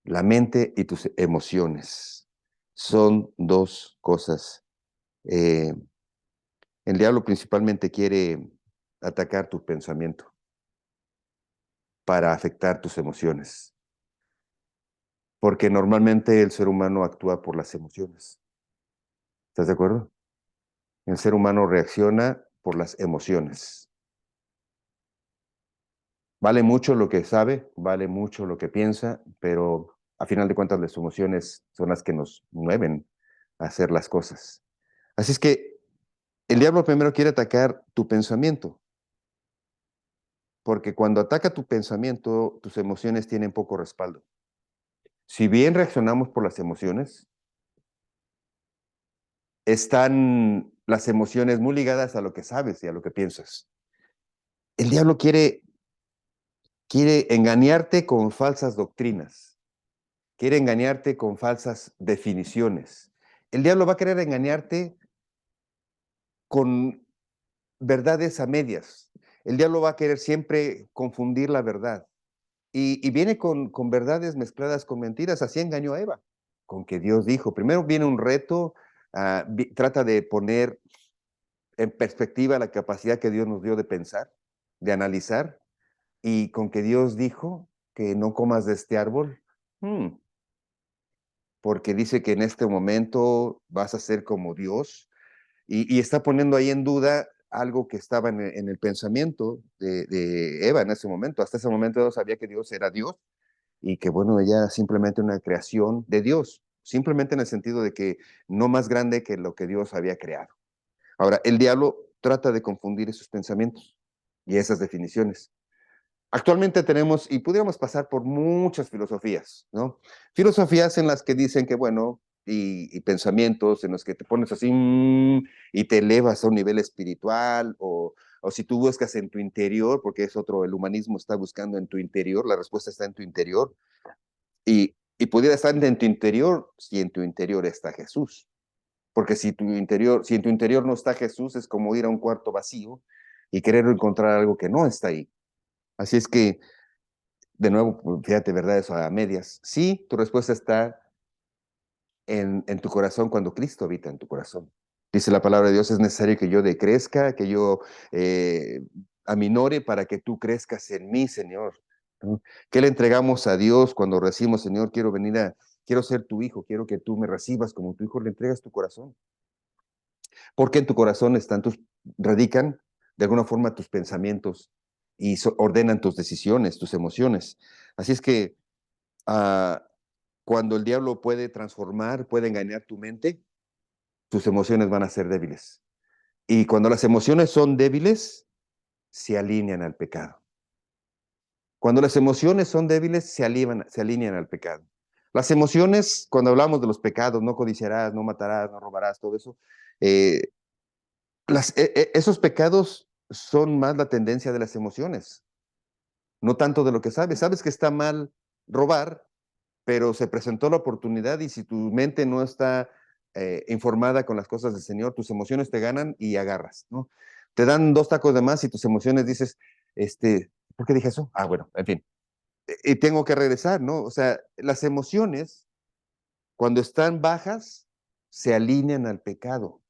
La mente y tus emociones son dos cosas. Eh, el diablo principalmente quiere atacar tu pensamiento para afectar tus emociones, porque normalmente el ser humano actúa por las emociones. ¿Estás de acuerdo? El ser humano reacciona por las emociones. Vale mucho lo que sabe, vale mucho lo que piensa, pero a final de cuentas las emociones son las que nos mueven a hacer las cosas. Así es que el diablo primero quiere atacar tu pensamiento, porque cuando ataca tu pensamiento, tus emociones tienen poco respaldo. Si bien reaccionamos por las emociones, están las emociones muy ligadas a lo que sabes y a lo que piensas. El diablo quiere engañarte con falsas doctrinas, quiere engañarte con falsas definiciones. El diablo va a querer engañarte con verdades a medias. El diablo va a querer siempre confundir la verdad. Y viene con verdades mezcladas con mentiras. Así engañó a Eva, con que Dios dijo. Primero viene un reto, trata de poner en perspectiva la capacidad que Dios nos dio de pensar, de analizar, y con que Dios dijo que no comas de este árbol, porque dice que en este momento vas a ser como Dios, y está poniendo ahí en duda algo que estaba en el pensamiento de Eva en ese momento. Hasta ese momento no sabía que Dios era Dios y que, bueno, ella era simplemente una creación de Dios, simplemente en el sentido de que no más grande que lo que Dios había creado. Ahora, el diablo trata de confundir esos pensamientos y esas definiciones. Actualmente tenemos, y pudiéramos pasar por muchas filosofías, ¿no? Filosofías en las que dicen que, bueno, y pensamientos en los que te pones así y te elevas a un nivel espiritual, o si tú buscas en tu interior, porque es otro, el humanismo está buscando en tu interior, la respuesta está en tu interior, y pudiera estar en tu interior si en tu interior está Jesús. Porque si en tu interior no está Jesús, es como ir a un cuarto vacío y querer encontrar algo que no está ahí. Así es que, de nuevo, fíjate, ¿verdad? Eso a medias. Sí, tu respuesta está en tu corazón cuando Cristo habita en tu corazón. Dice la palabra de Dios, es necesario que yo decrezca, que yo aminore para que tú crezcas en mí, Señor. ¿No? ¿Qué le entregamos a Dios cuando recibimos, Señor, quiero ser tu hijo, quiero que tú me recibas como tu hijo, le entregas tu corazón? Porque en tu corazón radican de alguna forma tus pensamientos y ordenan tus decisiones, tus emociones. Así es que uh, cuando el diablo puede transformar, puede engañar tu mente, tus emociones van a ser débiles. Y cuando las emociones son débiles, se alinean al pecado. Cuando las emociones son débiles, se alinean al pecado. Las emociones, cuando hablamos de los pecados, no codiciarás, no matarás, no robarás, todo eso, eh, esos pecados son más la tendencia de las emociones, no tanto de lo que sabes. Sabes que está mal robar, pero se presentó la oportunidad y si tu mente no está informada con las cosas del Señor, tus emociones te ganan y agarras, ¿no? Te dan 2 tacos de más y tus emociones dices, ¿por qué dije eso? Ah, bueno, en fin. Y tengo que regresar, ¿no? O sea, las emociones, cuando están bajas, se alinean al pecado.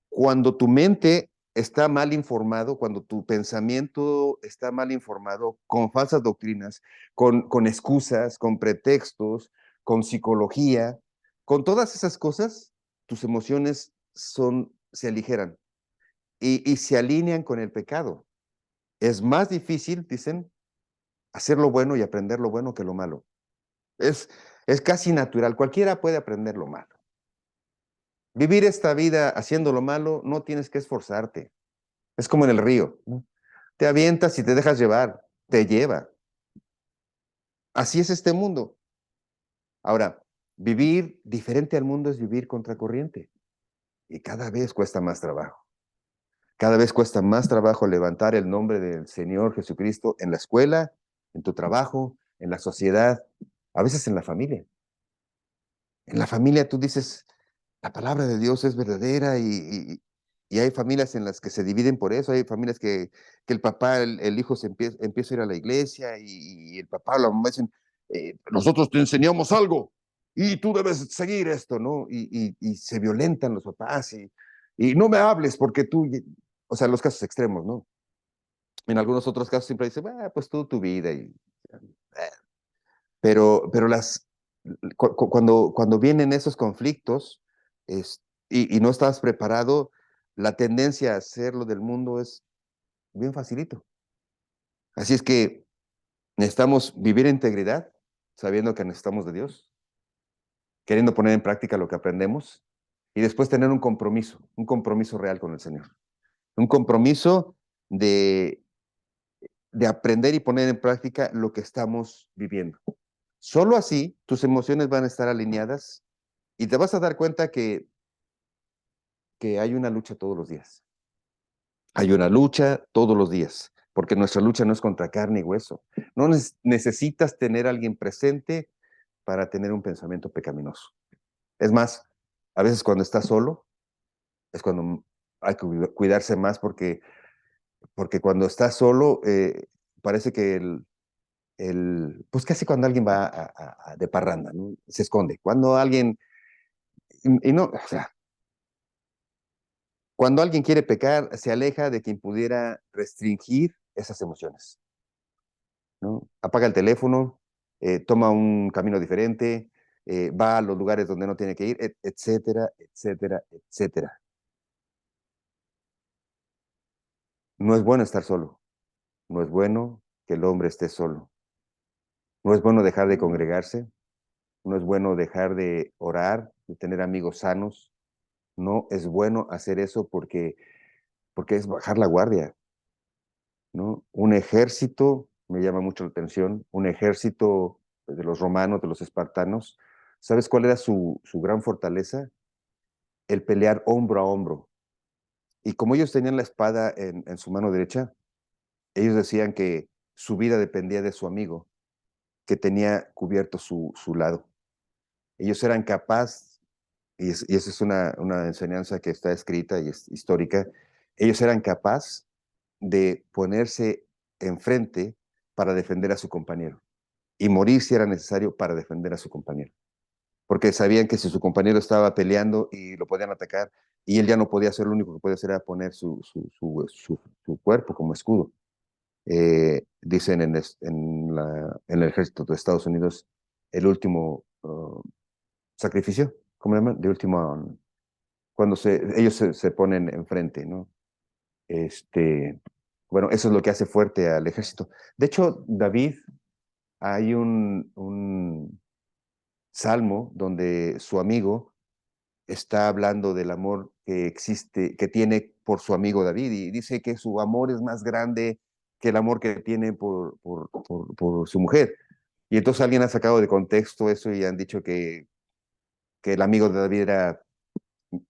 Cuando tu mente está mal informado, cuando tu pensamiento está mal informado, con falsas doctrinas, con excusas, con pretextos, con psicología, con todas esas cosas, tus emociones se aligeran y se alinean con el pecado. Es más difícil, dicen, hacer lo bueno y aprender lo bueno que lo malo. Es, es casi natural, cualquiera puede aprender lo malo. Vivir esta vida haciendo lo malo, no tienes que esforzarte. Es como en el río, ¿no? Te avientas y te dejas llevar, te lleva. Así es este mundo. Ahora, vivir diferente al mundo es vivir contracorriente. Y cada vez cuesta más trabajo. Cada vez cuesta más trabajo levantar el nombre del Señor Jesucristo en la escuela, en tu trabajo, en la sociedad, a veces en la familia. En la familia tú dices, la palabra de Dios es verdadera y hay familias en las que se dividen por eso, hay familias que el papá, el hijo empieza a ir a la iglesia y el papá o la mamá dicen, nosotros te enseñamos algo y tú debes seguir esto, ¿no? Y se violentan los papás y no me hables porque tú, o sea, los casos extremos, ¿no? En algunos otros casos siempre dicen, pues tú tu vida pero cuando vienen esos conflictos es, y no estás preparado, la tendencia a hacer lo del mundo es bien facilito. Así es que necesitamos vivir en integridad, sabiendo que necesitamos de Dios, queriendo poner en práctica lo que aprendemos y después tener un compromiso real con el Señor. Un compromiso de, de aprender y poner en práctica lo que estamos viviendo. Solo así tus emociones van a estar alineadas y te vas a dar cuenta que hay una lucha todos los días. Hay una lucha todos los días, porque nuestra lucha no es contra carne y hueso. No necesitas tener a alguien presente para tener un pensamiento pecaminoso. Es más, a veces cuando estás solo, es cuando hay que cuidarse más porque cuando estás solo, parece que pues casi cuando alguien va de parranda, ¿no? Se esconde. Cuando alguien, y no, o sea, Cuando alguien quiere pecar, se aleja de quien pudiera restringir esas emociones, ¿no? Apaga el teléfono, toma un camino diferente, va a los lugares donde no tiene que ir, etcétera, etcétera, etcétera. No es bueno estar solo, no es bueno que el hombre esté solo, no es bueno dejar de congregarse, no es bueno dejar de orar, de tener amigos sanos, no es bueno hacer eso porque es bajar la guardia, ¿no? Un ejército, me llama mucho la atención, un ejército de los romanos, de los espartanos, ¿sabes cuál era su gran fortaleza? El pelear hombro a hombro. Y como ellos tenían la espada en su mano derecha, ellos decían que su vida dependía de su amigo, que tenía cubierto su lado. Ellos eran capaces, y esa es una enseñanza que está escrita y es histórica, ellos eran capaces de ponerse enfrente para defender a su compañero y morir si era necesario para defender a su compañero. Porque sabían que si su compañero estaba peleando y lo podían atacar y él ya no podía hacer, lo único que podía hacer era poner su cuerpo como escudo. Dicen en el ejército de Estados Unidos, el último sacrificio, ¿cómo le llaman? De último, cuando ellos se ponen enfrente, ¿no? Este, bueno, eso es lo que hace fuerte al ejército. De hecho, David, hay un salmo donde su amigo está hablando del amor que existe, que tiene por su amigo David, y dice que su amor es más grande que el amor que tiene por su mujer. Y entonces alguien ha sacado de contexto eso y han dicho que el amigo de David era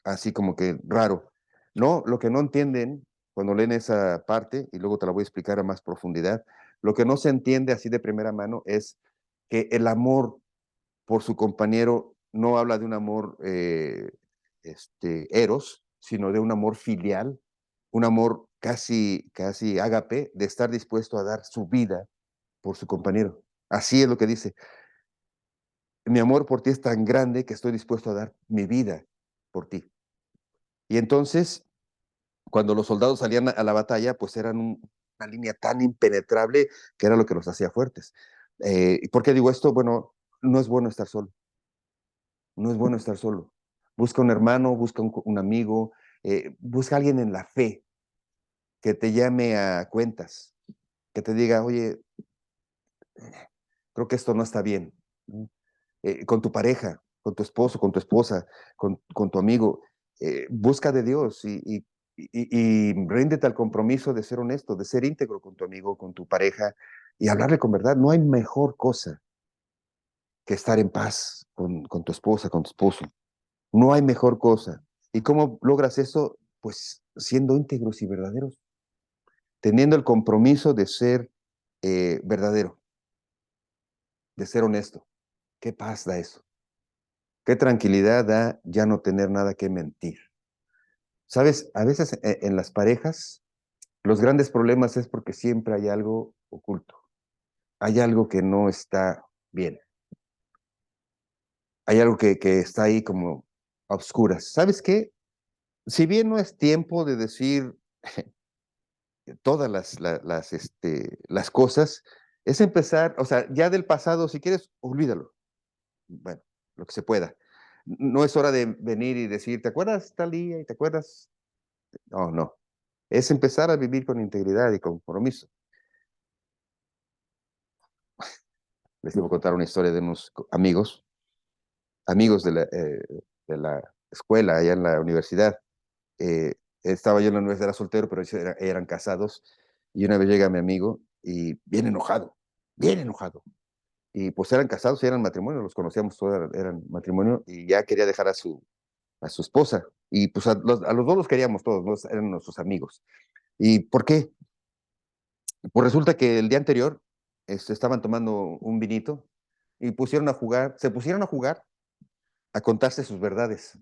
así como que raro. No, lo que no entienden cuando leen esa parte, y luego te la voy a explicar a más profundidad, lo que no se entiende así de primera mano es que el amor por su compañero no habla de un amor eros, sino de un amor filial, un amor casi ágape, de estar dispuesto a dar su vida por su compañero. Así es lo que dice. Mi amor por ti es tan grande que estoy dispuesto a dar mi vida por ti. Y entonces, cuando los soldados salían a la batalla, pues eran una línea tan impenetrable que era lo que los hacía fuertes. ¿Por qué digo esto? Bueno, no es bueno estar solo. No es bueno estar solo. Busca un hermano, busca un amigo, busca alguien en la fe que te llame a cuentas, que te diga, oye, creo que esto no está bien. ¿No? Con tu pareja, con tu esposo, con tu esposa, con tu amigo, busca de Dios y ríndete al compromiso de ser honesto, de ser íntegro con tu amigo, con tu pareja y hablarle con verdad. No hay mejor cosa que estar en paz con tu esposa, con tu esposo. No hay mejor cosa. ¿Y cómo logras eso? Pues siendo íntegros y verdaderos, teniendo el compromiso de ser verdadero, de ser honesto. ¿Qué paz da eso? ¿Qué tranquilidad da ya no tener nada que mentir? Sabes, a veces en las parejas los grandes problemas es porque siempre hay algo oculto, hay algo que no está bien, hay algo que está ahí como a oscuras. ¿Sabes qué? Si bien no es tiempo de decir todas las cosas, es empezar, o sea, ya del pasado, si quieres, olvídalo. Bueno, lo que se pueda. No es hora de venir y decir, ¿te acuerdas tal día y te acuerdas? No, no. Es empezar a vivir con integridad y compromiso. Les debo contar una historia de unos amigos de la escuela, allá en la universidad. Eh, Estaba yo en la universidad, era soltero, pero ellos eran casados. Y una vez llega mi amigo y bien enojado. Y pues eran casados y eran matrimonio, los conocíamos todos, eran matrimonio, y ya quería dejar a su esposa. Y pues a los dos los queríamos todos, ¿no? Eran nuestros amigos. ¿Y por qué? Pues resulta que el día anterior estaban tomando un vinito y se pusieron a jugar, a contarse sus verdades.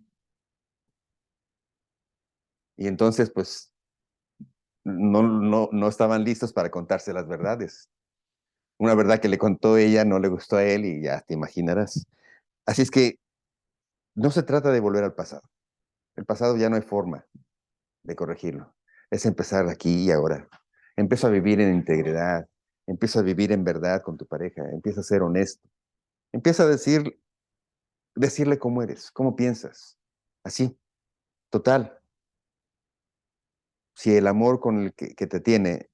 Y entonces, pues, no estaban listos para contarse las verdades. Una verdad que le contó ella no le gustó a él y ya te imaginarás. Así es que no se trata de volver al pasado. El pasado ya no hay forma. de corregirlo. Es empezar aquí y ahora. Empieza a vivir en integridad. Empieza a vivir en verdad con tu pareja. Empieza a ser honesto. Empieza a decirle cómo eres, cómo piensas. Así, total. Si el amor con el que te tiene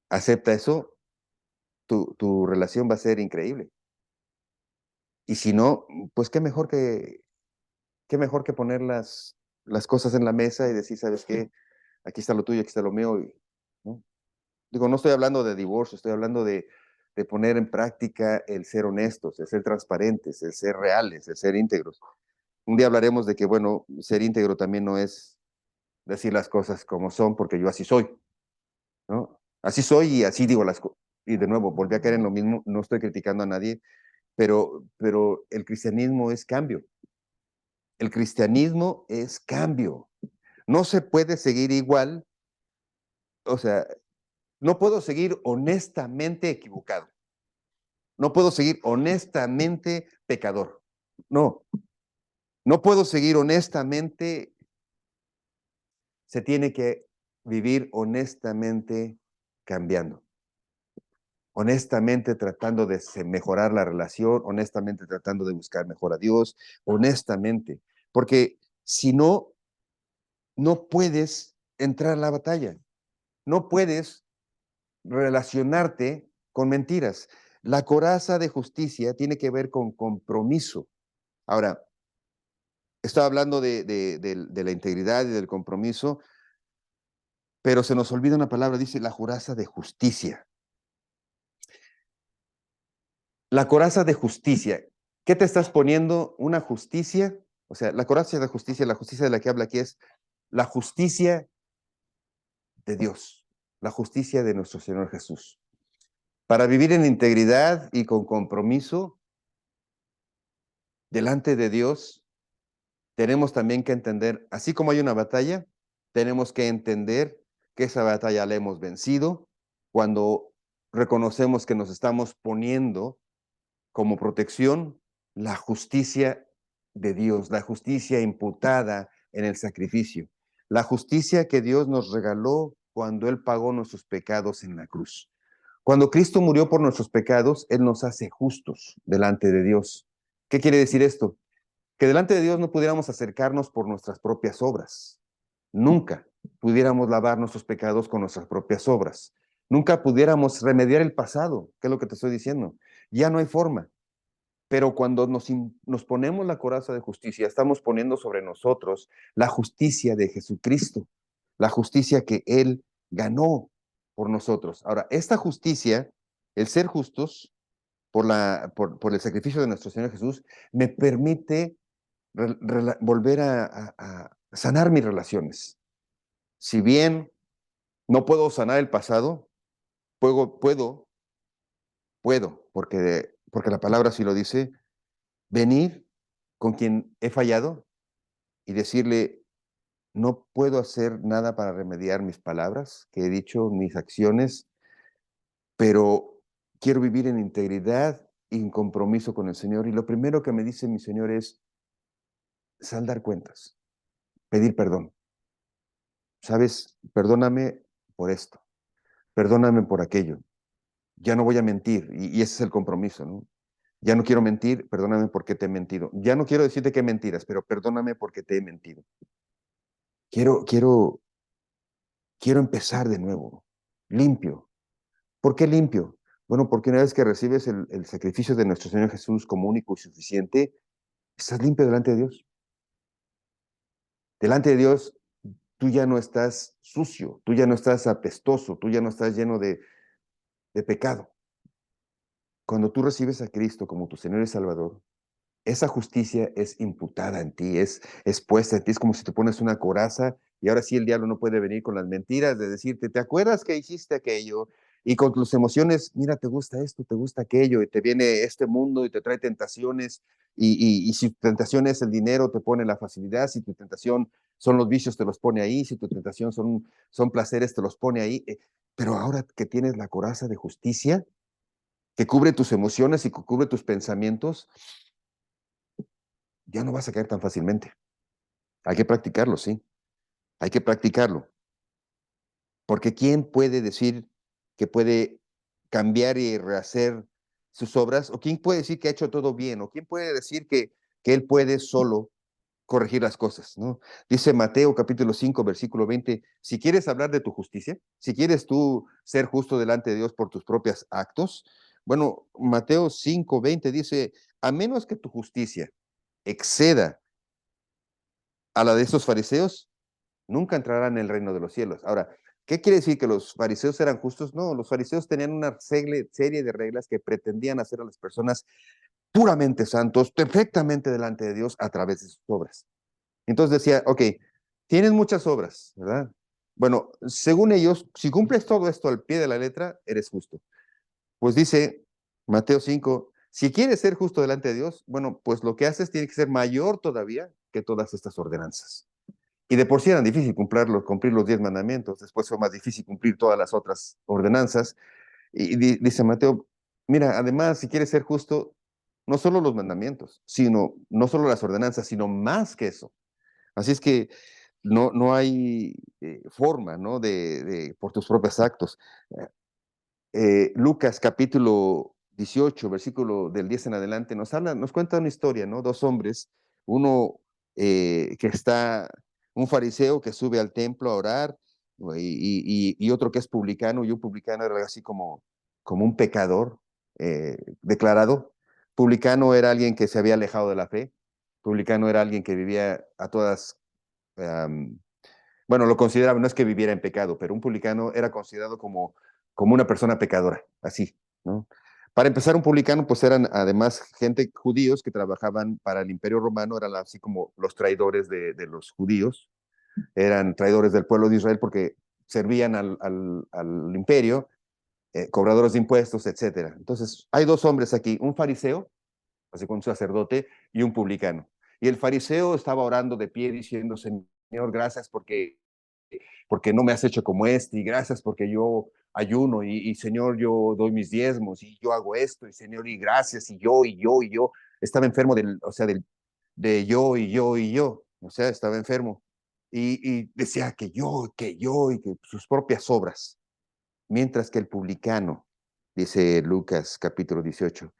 acepta eso, tu relación va a ser increíble. Y si no, pues qué mejor que poner las cosas en la mesa y decir, ¿sabes qué? Aquí está lo tuyo, aquí está lo mío. ¿No? Digo, no estoy hablando de divorcio, estoy hablando de poner en práctica el ser honestos, el ser transparentes, el ser reales, el ser íntegros. Un día hablaremos de que, bueno, ser íntegro también no es decir las cosas como son, porque yo así soy, ¿no? Así soy y así digo las cosas. Y de nuevo, volví a caer en lo mismo, no estoy criticando a nadie, pero el cristianismo es cambio. El cristianismo es cambio. No se puede seguir igual, o sea, no puedo seguir honestamente equivocado. No puedo seguir honestamente pecador. No, no puedo seguir honestamente. Se tiene que vivir honestamente cambiando. Honestamente tratando de mejorar la relación, honestamente tratando de buscar mejor a Dios, honestamente. Porque si no, no puedes entrar a la batalla. No puedes relacionarte con mentiras. La coraza de justicia tiene que ver con compromiso. Ahora, estaba hablando de la integridad y del compromiso, pero se nos olvida una palabra, dice la coraza de justicia. La coraza de justicia. ¿Qué te estás poniendo? Una justicia. O sea, la coraza de justicia, la justicia de la que habla aquí es la justicia de Dios, la justicia de nuestro Señor Jesús. Para vivir en integridad y con compromiso delante de Dios, tenemos también que entender, así como hay una batalla, tenemos que entender que esa batalla la hemos vencido cuando reconocemos que nos estamos poniendo como protección la justicia de Dios, la justicia imputada en el sacrificio, la justicia que Dios nos regaló cuando Él pagó nuestros pecados en la cruz. Cuando Cristo murió por nuestros pecados, Él nos hace justos delante de Dios. ¿Qué quiere decir esto? Que delante de Dios no pudiéramos acercarnos por nuestras propias obras. Nunca pudiéramos lavar nuestros pecados con nuestras propias obras. Nunca pudiéramos remediar el pasado, que es lo que te estoy diciendo. Ya no hay forma. Pero cuando nos ponemos la coraza de justicia, estamos poniendo sobre nosotros la justicia de Jesucristo, la justicia que Él ganó por nosotros. Ahora, esta justicia, el ser justos por el sacrificio de nuestro Señor Jesús, me permite volver a sanar mis relaciones. Si bien no puedo sanar el pasado, puedo, porque la palabra sí lo dice, venir con quien he fallado y decirle, no puedo hacer nada para remediar mis palabras que he dicho, mis acciones, pero quiero vivir en integridad y en compromiso con el Señor. Y lo primero que me dice mi Señor es saldar cuentas, pedir perdón. ¿Sabes? Perdóname por esto, perdóname por aquello. Ya no voy a mentir y ese es el compromiso, ¿no? Ya no quiero mentir, perdóname porque te he mentido. Ya no quiero decirte que mentiras, pero perdóname porque te he mentido. Quiero, quiero, quiero empezar de nuevo, limpio. ¿Por qué limpio? Bueno, porque una vez que recibes el sacrificio de nuestro Señor Jesús como único y suficiente, estás limpio delante de Dios. Delante de Dios, tú ya no estás sucio, tú ya no estás apestoso, tú ya no estás lleno de pecado. Cuando tú recibes a Cristo como tu Señor y Salvador, esa justicia es imputada en ti, es puesta en ti, es como si te pones una coraza y ahora sí el diablo no puede venir con las mentiras de decirte, ¿te acuerdas que hiciste aquello? Y con tus emociones, mira, te gusta esto, te gusta aquello, y te viene este mundo y te trae tentaciones, y si tu tentación es el dinero, te pone la facilidad, si tu tentación son los vicios, te los pone ahí, si tu tentación son placeres, te los pone ahí, pero ahora que tienes la coraza de justicia, que cubre tus emociones y que cubre tus pensamientos, ya no vas a caer tan fácilmente. Hay que practicarlo, sí. Hay que practicarlo. Porque ¿quién puede decir que puede cambiar y rehacer sus obras? ¿O quién puede decir que ha hecho todo bien? ¿O quién puede decir que él puede solo corregir las cosas, ¿no? Dice Mateo capítulo 5, versículo 20, si quieres hablar de tu justicia, si quieres tú ser justo delante de Dios por tus propios actos, bueno, Mateo 5, 20 dice, a menos que tu justicia exceda a la de esos fariseos, nunca entrarán en el reino de los cielos. Ahora, ¿qué quiere decir que los fariseos eran justos? No, los fariseos tenían una serie de reglas que pretendían hacer a las personas puramente santos, perfectamente delante de Dios a través de sus obras. Entonces decía, ok, tienes muchas obras, ¿verdad? Bueno, según ellos, si cumples todo esto al pie de la letra, eres justo. Pues dice Mateo 5, si quieres ser justo delante de Dios, bueno, pues lo que haces tiene que ser mayor todavía que todas estas ordenanzas. Y de por sí eran difícil cumplir los 10 mandamientos, después fue más difícil cumplir todas las otras ordenanzas. Y dice Mateo, mira, además, si quieres ser justo, no solo los mandamientos, sino, no solo las ordenanzas, sino más que eso. Así es que no hay forma, ¿no? Por tus propios actos. Lucas capítulo 18, versículo del 10 en adelante, nos cuenta una historia, ¿no? Dos hombres, uno que está, un fariseo que sube al templo a orar, ¿no? Y otro que es publicano, y un publicano era así como un pecador declarado. Publicano era alguien que se había alejado de la fe. Publicano era alguien que vivía a todas um, bueno, lo consideraba, no es que viviera en pecado, pero un publicano era considerado como una persona pecadora, así, ¿no? Para empezar, un publicano, pues eran además gente judíos que trabajaban para el Imperio Romano, eran así como los traidores de los judíos, eran traidores del pueblo de Israel porque servían al imperio, cobradores de impuestos, etcétera. Entonces, hay dos hombres aquí, un fariseo, así como un sacerdote, y un publicano. Y el fariseo estaba orando de pie diciendo, Señor, gracias porque no me has hecho como este, y gracias porque yo ayuno, y Señor, yo doy mis diezmos, y yo hago esto, y Señor, y gracias, y yo, y yo, y yo. Estaba enfermo o sea, de yo, y yo, y yo. O sea, estaba enfermo. Y decía que yo, y que sus propias obras. Mientras que el publicano, dice Lucas capítulo 18,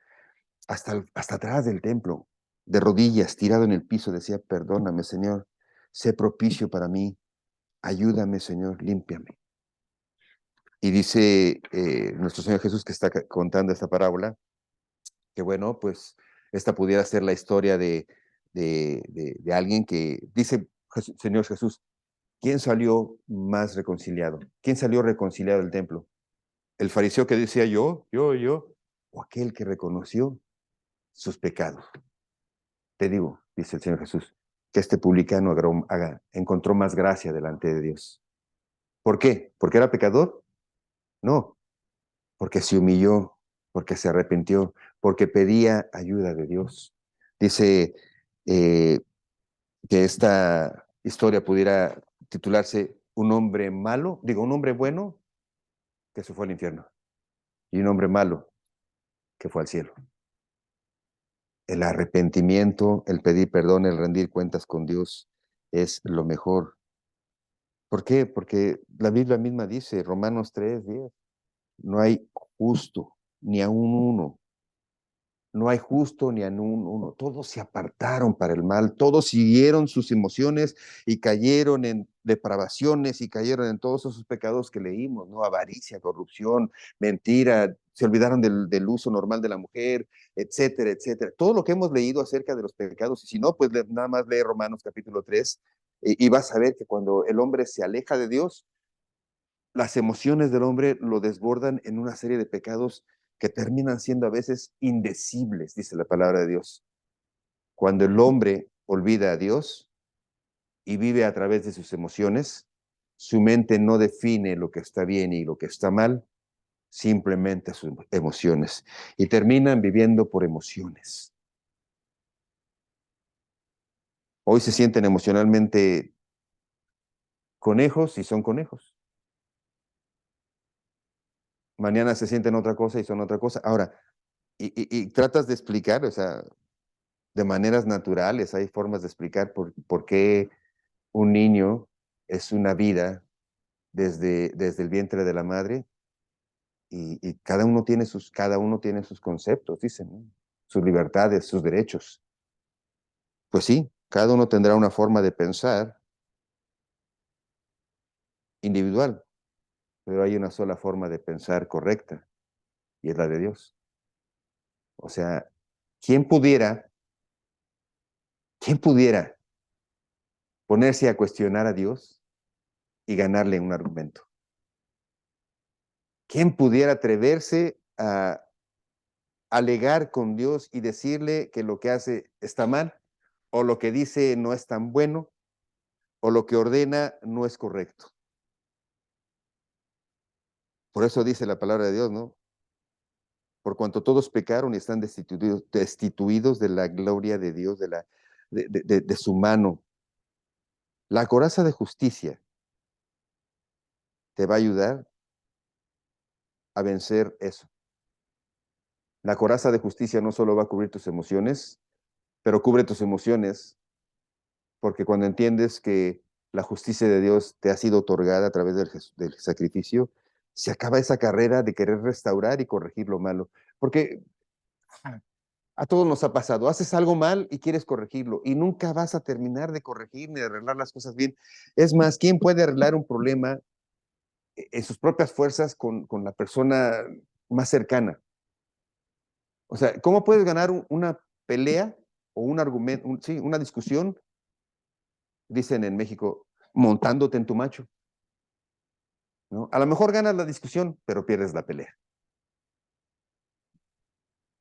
hasta atrás del templo, de rodillas, tirado en el piso, decía, perdóname, Señor, sé propicio para mí, ayúdame, Señor, límpiame. Y dice nuestro Señor Jesús que está contando esta parábola, que bueno, pues esta pudiera ser la historia de alguien que dice, Señor Jesús, ¿quién salió más reconciliado? ¿Quién salió reconciliado del templo? ¿El fariseo que decía yo? ¿O aquel que reconoció sus pecados? Te digo, dice el Señor Jesús, que este publicano encontró más gracia delante de Dios. ¿Por qué? ¿Porque era pecador? No, porque se humilló, porque se arrepintió, porque pedía ayuda de Dios. Dice eh, que esta historia pudiera titularse Un hombre malo, digo, un hombre bueno que se fue al infierno y un hombre malo que fue al cielo. El arrepentimiento, el pedir perdón, el rendir cuentas con Dios es lo mejor. ¿Por qué? Porque la Biblia misma dice, Romanos 3:10, no hay justo ni a un uno. No hay justo ni a uno. Todos se apartaron para el mal, todos siguieron sus emociones y cayeron en depravaciones y cayeron en todos esos pecados que leímos, ¿no? Avaricia, corrupción, mentira, se olvidaron del uso normal de la mujer, etcétera, etcétera. Todo lo que hemos leído acerca de los pecados, y si no, pues nada más lee Romanos capítulo 3 y vas a ver que cuando el hombre se aleja de Dios, las emociones del hombre lo desbordan en una serie de pecados que terminan siendo a veces indecibles, dice la palabra de Dios. Cuando el hombre olvida a Dios y vive a través de sus emociones, su mente no define lo que está bien y lo que está mal, simplemente sus emociones. Y terminan viviendo por emociones. Hoy se sienten emocionalmente conejos y son conejos. Mañana se sienten otra cosa y son otra cosa. Ahora, y tratas de explicar, o sea, de maneras naturales, hay formas de explicar por qué un niño es una vida desde el vientre de la madre y cada uno tiene sus conceptos, dicen, ¿no? Sus libertades, sus derechos. Pues sí, cada uno tendrá una forma de pensar individual, pero hay una sola forma de pensar correcta y es la de Dios. O sea, ¿quién pudiera, quién pudiera ponerse a cuestionar a Dios y ganarle un argumento? ¿Quién pudiera atreverse a alegar con Dios y decirle que lo que hace está mal, o lo que dice no es tan bueno, o lo que ordena no es correcto? Por eso dice la palabra de Dios, ¿no? Por cuanto todos pecaron y están destituidos de la gloria de Dios, de su mano. La coraza de justicia te va a ayudar a vencer eso. La coraza de justicia no solo va a cubrir tus emociones, pero cubre tus emociones porque cuando entiendes que la justicia de Dios te ha sido otorgada a través del sacrificio, se acaba esa carrera de querer restaurar y corregir lo malo. Porque a todos nos ha pasado, haces algo mal y quieres corregirlo y nunca vas a terminar de corregir ni de arreglar las cosas bien. Es más, ¿quién puede arreglar un problema en sus propias fuerzas con la persona más cercana? O sea, ¿cómo puedes ganar una pelea o un argumento, sí, una discusión, dicen en México, montándote en tu macho? ¿No? A lo mejor ganas la discusión, pero pierdes la pelea.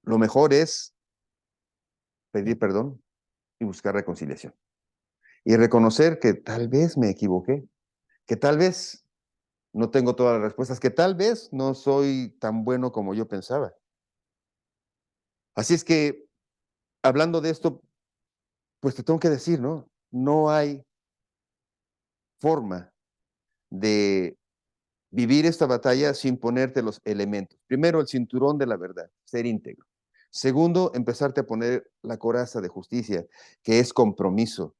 Lo mejor es pedir perdón y buscar reconciliación. Y reconocer que tal vez me equivoqué, que tal vez no tengo todas las respuestas, que tal vez no soy tan bueno como yo pensaba. Así es que, hablando de esto, pues te tengo que decir, ¿no? No hay forma de vivir esta batalla sin ponerte los elementos. Primero, el cinturón de la verdad, ser íntegro. Segundo, empezarte a poner la coraza de justicia, que es compromiso.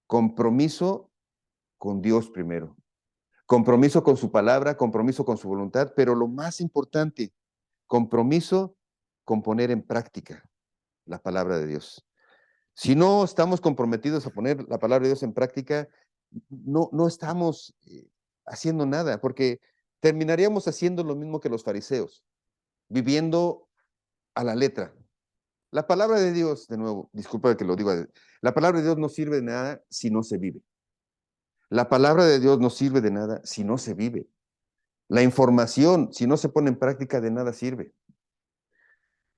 Compromiso con Dios primero. Compromiso con su palabra, compromiso con su voluntad, pero lo más importante, compromiso con poner en práctica la palabra de Dios. Si no estamos comprometidos a poner la palabra de Dios en práctica, no estamos haciendo nada, porque terminaríamos haciendo lo mismo que los fariseos, viviendo a la letra. La palabra de Dios, de nuevo, disculpa que lo diga, la palabra de Dios no sirve de nada si no se vive. La palabra de Dios no sirve de nada si no se vive. La información, si no se pone en práctica, de nada sirve.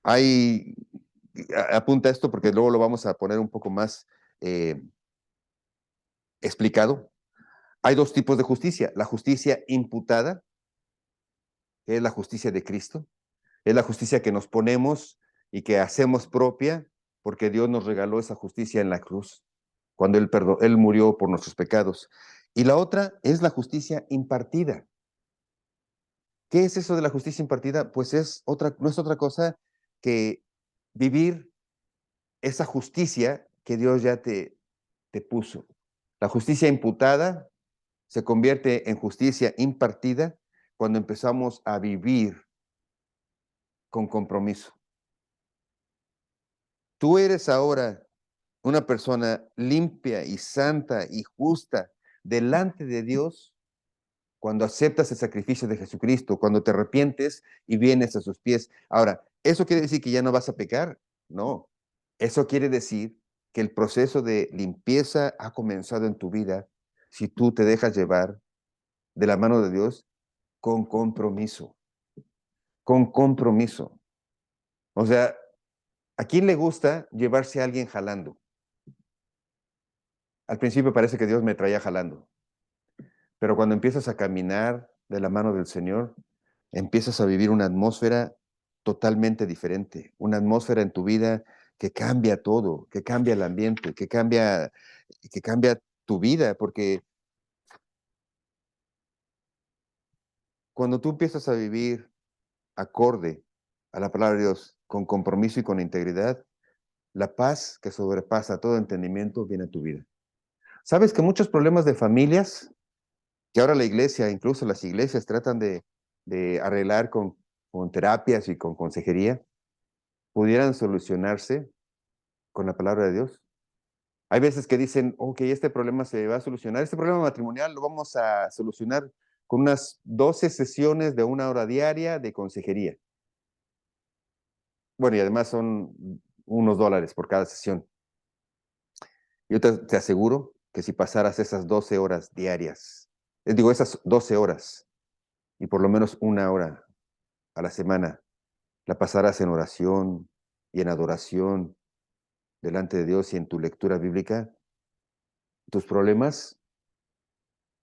Hay, apunta esto porque luego lo vamos a poner un poco más explicado. Hay dos tipos de justicia. La justicia imputada, que es la justicia de Cristo. Es la justicia que nos ponemos y que hacemos propia porque Dios nos regaló esa justicia en la cruz, cuando Él murió por nuestros pecados. Y la otra es la justicia impartida. ¿Qué es eso de la justicia impartida? Pues no es otra cosa que vivir esa justicia que Dios ya te puso. La justicia imputada se convierte en justicia impartida cuando empezamos a vivir con compromiso. Tú eres ahora una persona limpia y santa y justa delante de Dios cuando aceptas el sacrificio de Jesucristo, cuando te arrepientes y vienes a sus pies. Ahora, ¿eso quiere decir que ya no vas a pecar? No. Eso quiere decir que el proceso de limpieza ha comenzado en tu vida si tú te dejas llevar de la mano de Dios con compromiso, con compromiso. O sea, ¿a quién le gusta llevarse a alguien jalando? Al principio parece que Dios me traía jalando, pero cuando empiezas a caminar de la mano del Señor, empiezas a vivir una atmósfera totalmente diferente, una atmósfera en tu vida que cambia todo, que cambia el ambiente, que cambia tu vida, porque cuando tú empiezas a vivir acorde a la palabra de Dios, con compromiso y con integridad, la paz que sobrepasa todo entendimiento viene a tu vida. ¿Sabes que muchos problemas de familias, que ahora la iglesia, incluso las iglesias, tratan de arreglar con terapias y con consejería, pudieran solucionarse con la palabra de Dios? Hay veces que dicen, ok, este problema se va a solucionar, este problema matrimonial lo vamos a solucionar con unas 12 sesiones de 1 hora diaria de consejería. Bueno, y además son unos dólares por cada sesión. Yo te aseguro que si pasaras esas 12 horas diarias, digo, esas 12 horas y por lo menos 1 hora a la semana, la pasarás en oración y en adoración delante de Dios y en tu lectura bíblica, tus problemas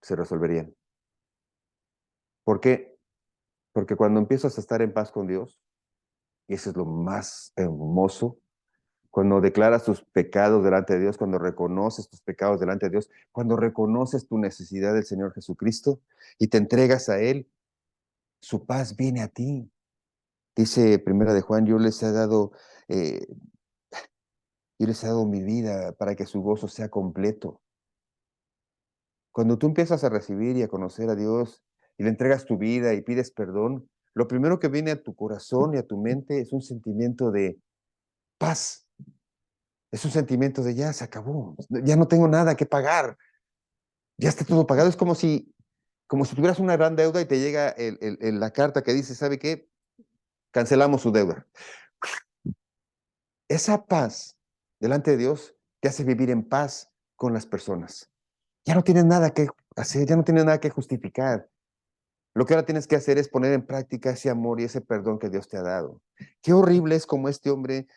se resolverían. ¿Por qué? Porque cuando empiezas a estar en paz con Dios, y eso es lo más hermoso, cuando declaras tus pecados delante de Dios, cuando reconoces tus pecados delante de Dios, cuando reconoces tu necesidad del Señor Jesucristo y te entregas a Él, su paz viene a ti. Dice Primera de Juan, eh, yo les he dado mi vida para que su gozo sea completo. Cuando tú empiezas a recibir y a conocer a Dios y le entregas tu vida y pides perdón, lo primero que viene a tu corazón y a tu mente es un sentimiento de paz. Es un sentimiento de ya se acabó, ya no tengo nada que pagar, ya está todo pagado. Es como si tuvieras una gran deuda y te llega la carta que dice, ¿sabe qué? Cancelamos su deuda. Esa paz delante de Dios te hace vivir en paz con las personas. Ya no tienes nada que hacer, ya no tienes nada que justificar. Lo que ahora tienes que hacer es poner en práctica ese amor y ese perdón que Dios te ha dado. Qué horrible es como este hombre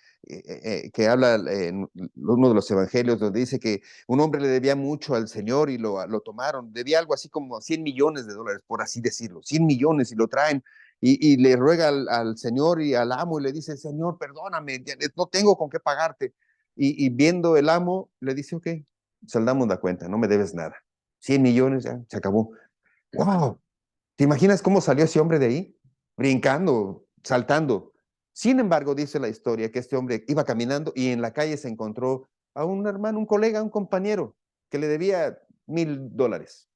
que habla en uno de los evangelios, donde dice que un hombre le debía mucho al Señor y lo tomaron. Debía algo así como 100 millones de dólares, por así decirlo. 100 millones y lo traen y le ruega al Señor y al amo y le dice, Señor, perdóname, ya no tengo con qué pagarte. Y viendo el amo, le dice, ok, saldamos la cuenta, no me debes nada. 100 millones, ya, se acabó. ¡Wow! ¿Te imaginas cómo salió ese hombre de ahí? Brincando, saltando. Sin embargo, dice la historia que este hombre iba caminando y en la calle se encontró a un hermano, un colega, un compañero que le debía $1,000.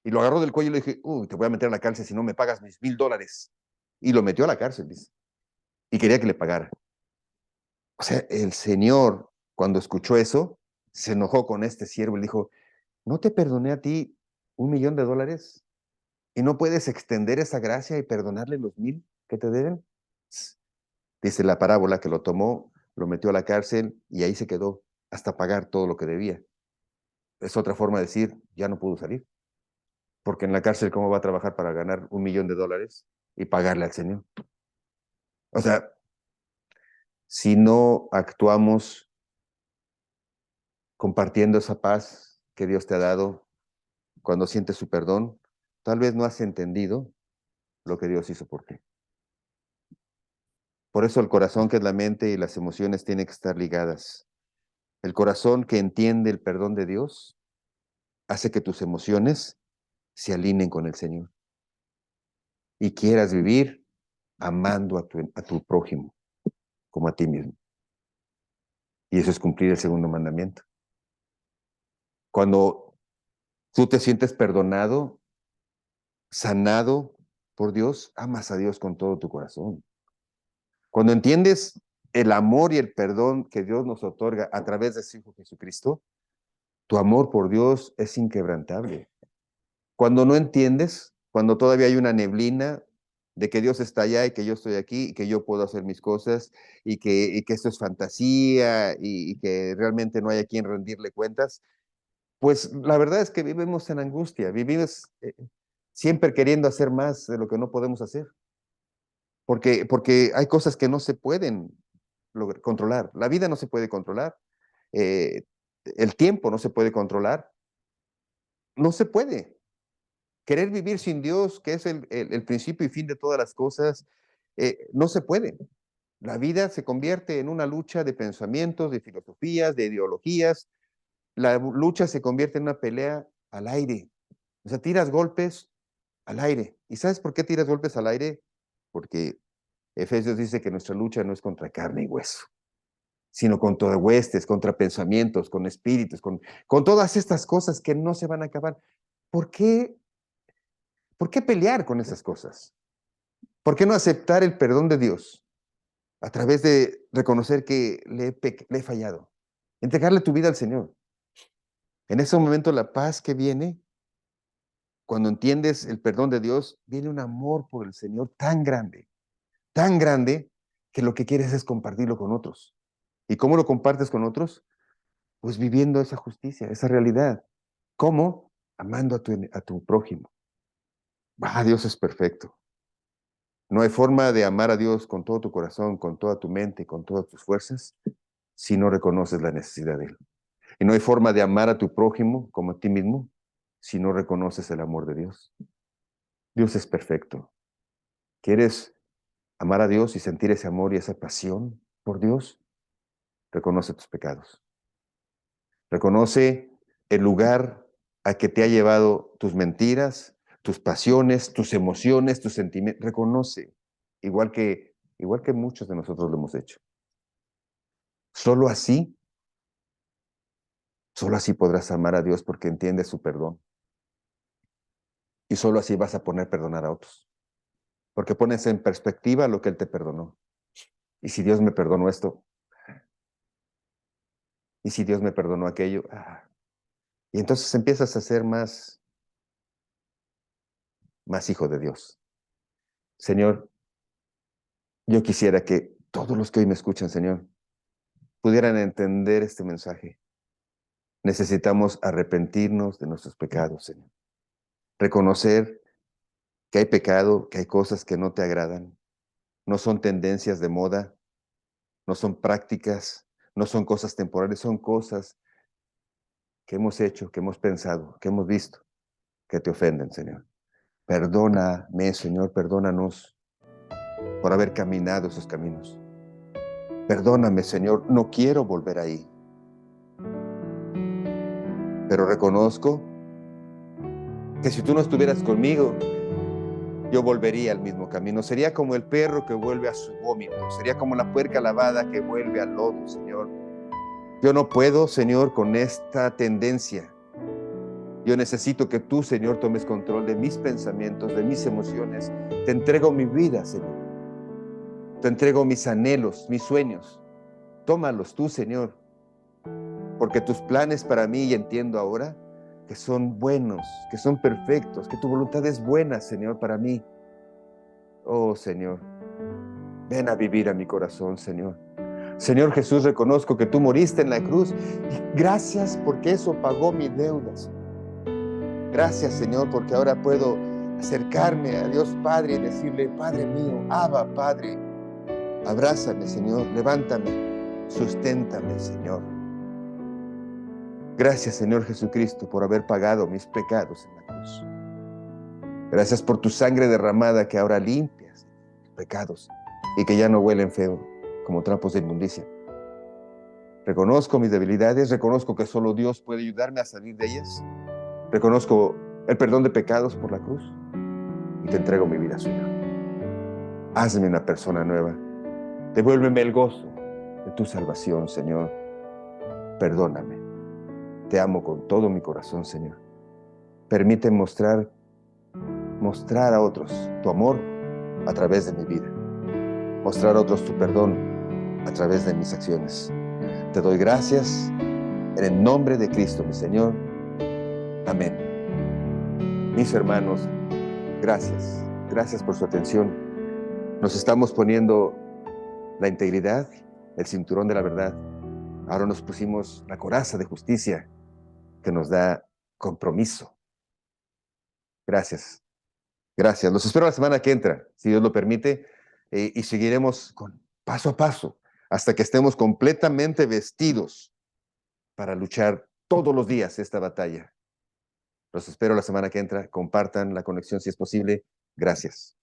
Y lo agarró del cuello y le dije, uy, te voy a meter a la cárcel si no me pagas mis $1,000. Y lo metió a la cárcel, dice, y quería que le pagara. O sea, el Señor, cuando escuchó eso, se enojó con este siervo y le dijo, ¿no te perdoné a ti $1,000,000? ¿Y no puedes extender esa gracia y perdonarle los 1,000 que te deben? Dice la parábola que lo tomó, lo metió a la cárcel y ahí se quedó hasta pagar todo lo que debía. Es otra forma de decir, ya no pudo salir. Porque en la cárcel, ¿cómo va a trabajar para ganar $1,000,000 y pagarle al Señor? O sea, si no actuamos compartiendo esa paz que Dios te ha dado cuando sientes su perdón, tal vez no has entendido lo que Dios hizo por ti. Por eso el corazón, que es la mente, y las emociones tienen que estar ligadas. El corazón que entiende el perdón de Dios hace que tus emociones se alineen con el Señor y quieras vivir amando a tu prójimo como a ti mismo. Y eso es cumplir el segundo mandamiento. Cuando tú te sientes perdonado, sanado por Dios, amas a Dios con todo tu corazón. Cuando entiendes el amor y el perdón que Dios nos otorga a través de su Hijo Jesucristo, tu amor por Dios es inquebrantable. Cuando no entiendes, cuando todavía hay una neblina de que Dios está allá y que yo estoy aquí y que yo puedo hacer mis cosas y que esto es fantasía y que realmente no hay a quien rendirle cuentas, pues la verdad es que vivimos en angustia, vivimos siempre queriendo hacer más de lo que no podemos hacer, porque hay cosas que no se pueden controlar. La vida no se puede controlar, eh, el tiempo no se puede controlar, no se puede. Querer vivir sin Dios, que es el principio y fin de todas las cosas, no se puede. La vida se convierte en una lucha de pensamientos, de filosofías, de ideologías. La lucha se convierte en una pelea al aire. O sea, tiras golpes al aire. ¿Y sabes por qué tiras golpes al aire? Porque Efesios dice que nuestra lucha no es contra carne y hueso. sino contra huestes, contra pensamientos, con espíritus, con todas estas cosas que no se van a acabar. ¿Por qué, ¿Por qué pelear con esas cosas? ¿Por qué no aceptar el perdón de Dios a través de reconocer que le he fallado? Entregarle tu vida al Señor. En ese momento la paz que viene, cuando entiendes el perdón de Dios, viene un amor por el Señor tan grande, que lo que quieres es compartirlo con otros. ¿Y cómo lo compartes con otros? Pues viviendo esa justicia, esa realidad. ¿Cómo? Amando a tu prójimo. Dios es perfecto. No hay forma de amar a Dios con todo tu corazón, con toda tu mente, con todas tus fuerzas, si no reconoces la necesidad de Él. Y no hay forma de amar a tu prójimo como a ti mismo, si no reconoces el amor de Dios. Dios es perfecto. ¿Quieres amar a Dios y sentir ese amor y esa pasión por Dios? Reconoce tus pecados. Reconoce el lugar a que te ha llevado tus mentiras, tus pasiones, tus emociones, tus sentimientos. Reconoce, igual que muchos de nosotros lo hemos hecho. Solo así, solo así podrás amar a Dios porque entiendes su perdón. Y solo así vas a poder perdonar a otros. Porque pones en perspectiva lo que Él te perdonó. Y si Dios me perdonó esto, y si Dios me perdonó aquello, y entonces empiezas a ser más hijo de Dios. Señor, yo quisiera que todos los que hoy me escuchan, Señor, pudieran entender este mensaje. Necesitamos arrepentirnos de nuestros pecados, Señor. Reconocer que hay pecado, que hay cosas que no te agradan. No son tendencias de moda, no son prácticas, no son cosas temporales, son cosas que hemos hecho, que hemos pensado, que hemos visto, que te ofenden, Señor. Perdóname, Señor, perdónanos por haber caminado esos caminos. Perdóname, Señor, no quiero volver ahí. Pero reconozco que si tú no estuvieras conmigo, yo volvería al mismo camino. Sería como el perro que vuelve a su vómito. Sería como la puerca lavada que vuelve al lodo, Señor. Yo no puedo, Señor, con esta tendencia. Yo necesito que tú, Señor, tomes control de mis pensamientos, de mis emociones. Te entrego mi vida, Señor. Te entrego mis anhelos, mis sueños. Tómalos tú, Señor. Porque tus planes para mí, y entiendo ahora, que son buenos, que son perfectos, que tu voluntad es buena, Señor, para mí. Oh, Señor, ven a vivir a mi corazón, Señor. Señor Jesús, reconozco que tú moriste en la cruz y gracias porque eso pagó mi deuda, Señor. Gracias, Señor, porque ahora puedo acercarme a Dios Padre y decirle, Padre mío, Abba, Padre, abrázame, Señor, levántame, susténtame, Señor. Gracias, Señor Jesucristo, por haber pagado mis pecados en la cruz. Gracias por tu sangre derramada que ahora limpias mis pecados y que ya no huelen feo como trapos de inmundicia. Reconozco mis debilidades, reconozco que solo Dios puede ayudarme a salir de ellas. Reconozco el perdón de pecados por la cruz y te entrego mi vida, Señor. Hazme una persona nueva. Devuélveme el gozo de tu salvación, Señor. Perdóname. Te amo con todo mi corazón, Señor. Permite mostrar a otros tu amor a través de mi vida. Mostrar a otros tu perdón a través de mis acciones. Te doy gracias en el nombre de Cristo, mi Señor. Amén. Mis hermanos, gracias. Gracias por su atención. Nos estamos poniendo la integridad, el cinturón de la verdad. Ahora nos pusimos la coraza de justicia que nos da compromiso. Gracias. Gracias. Los espero la semana que entra, si Dios lo permite, y seguiremos paso a paso hasta que estemos completamente vestidos para luchar todos los días esta batalla. Los espero la semana que entra. Compartan la conexión si es posible. Gracias.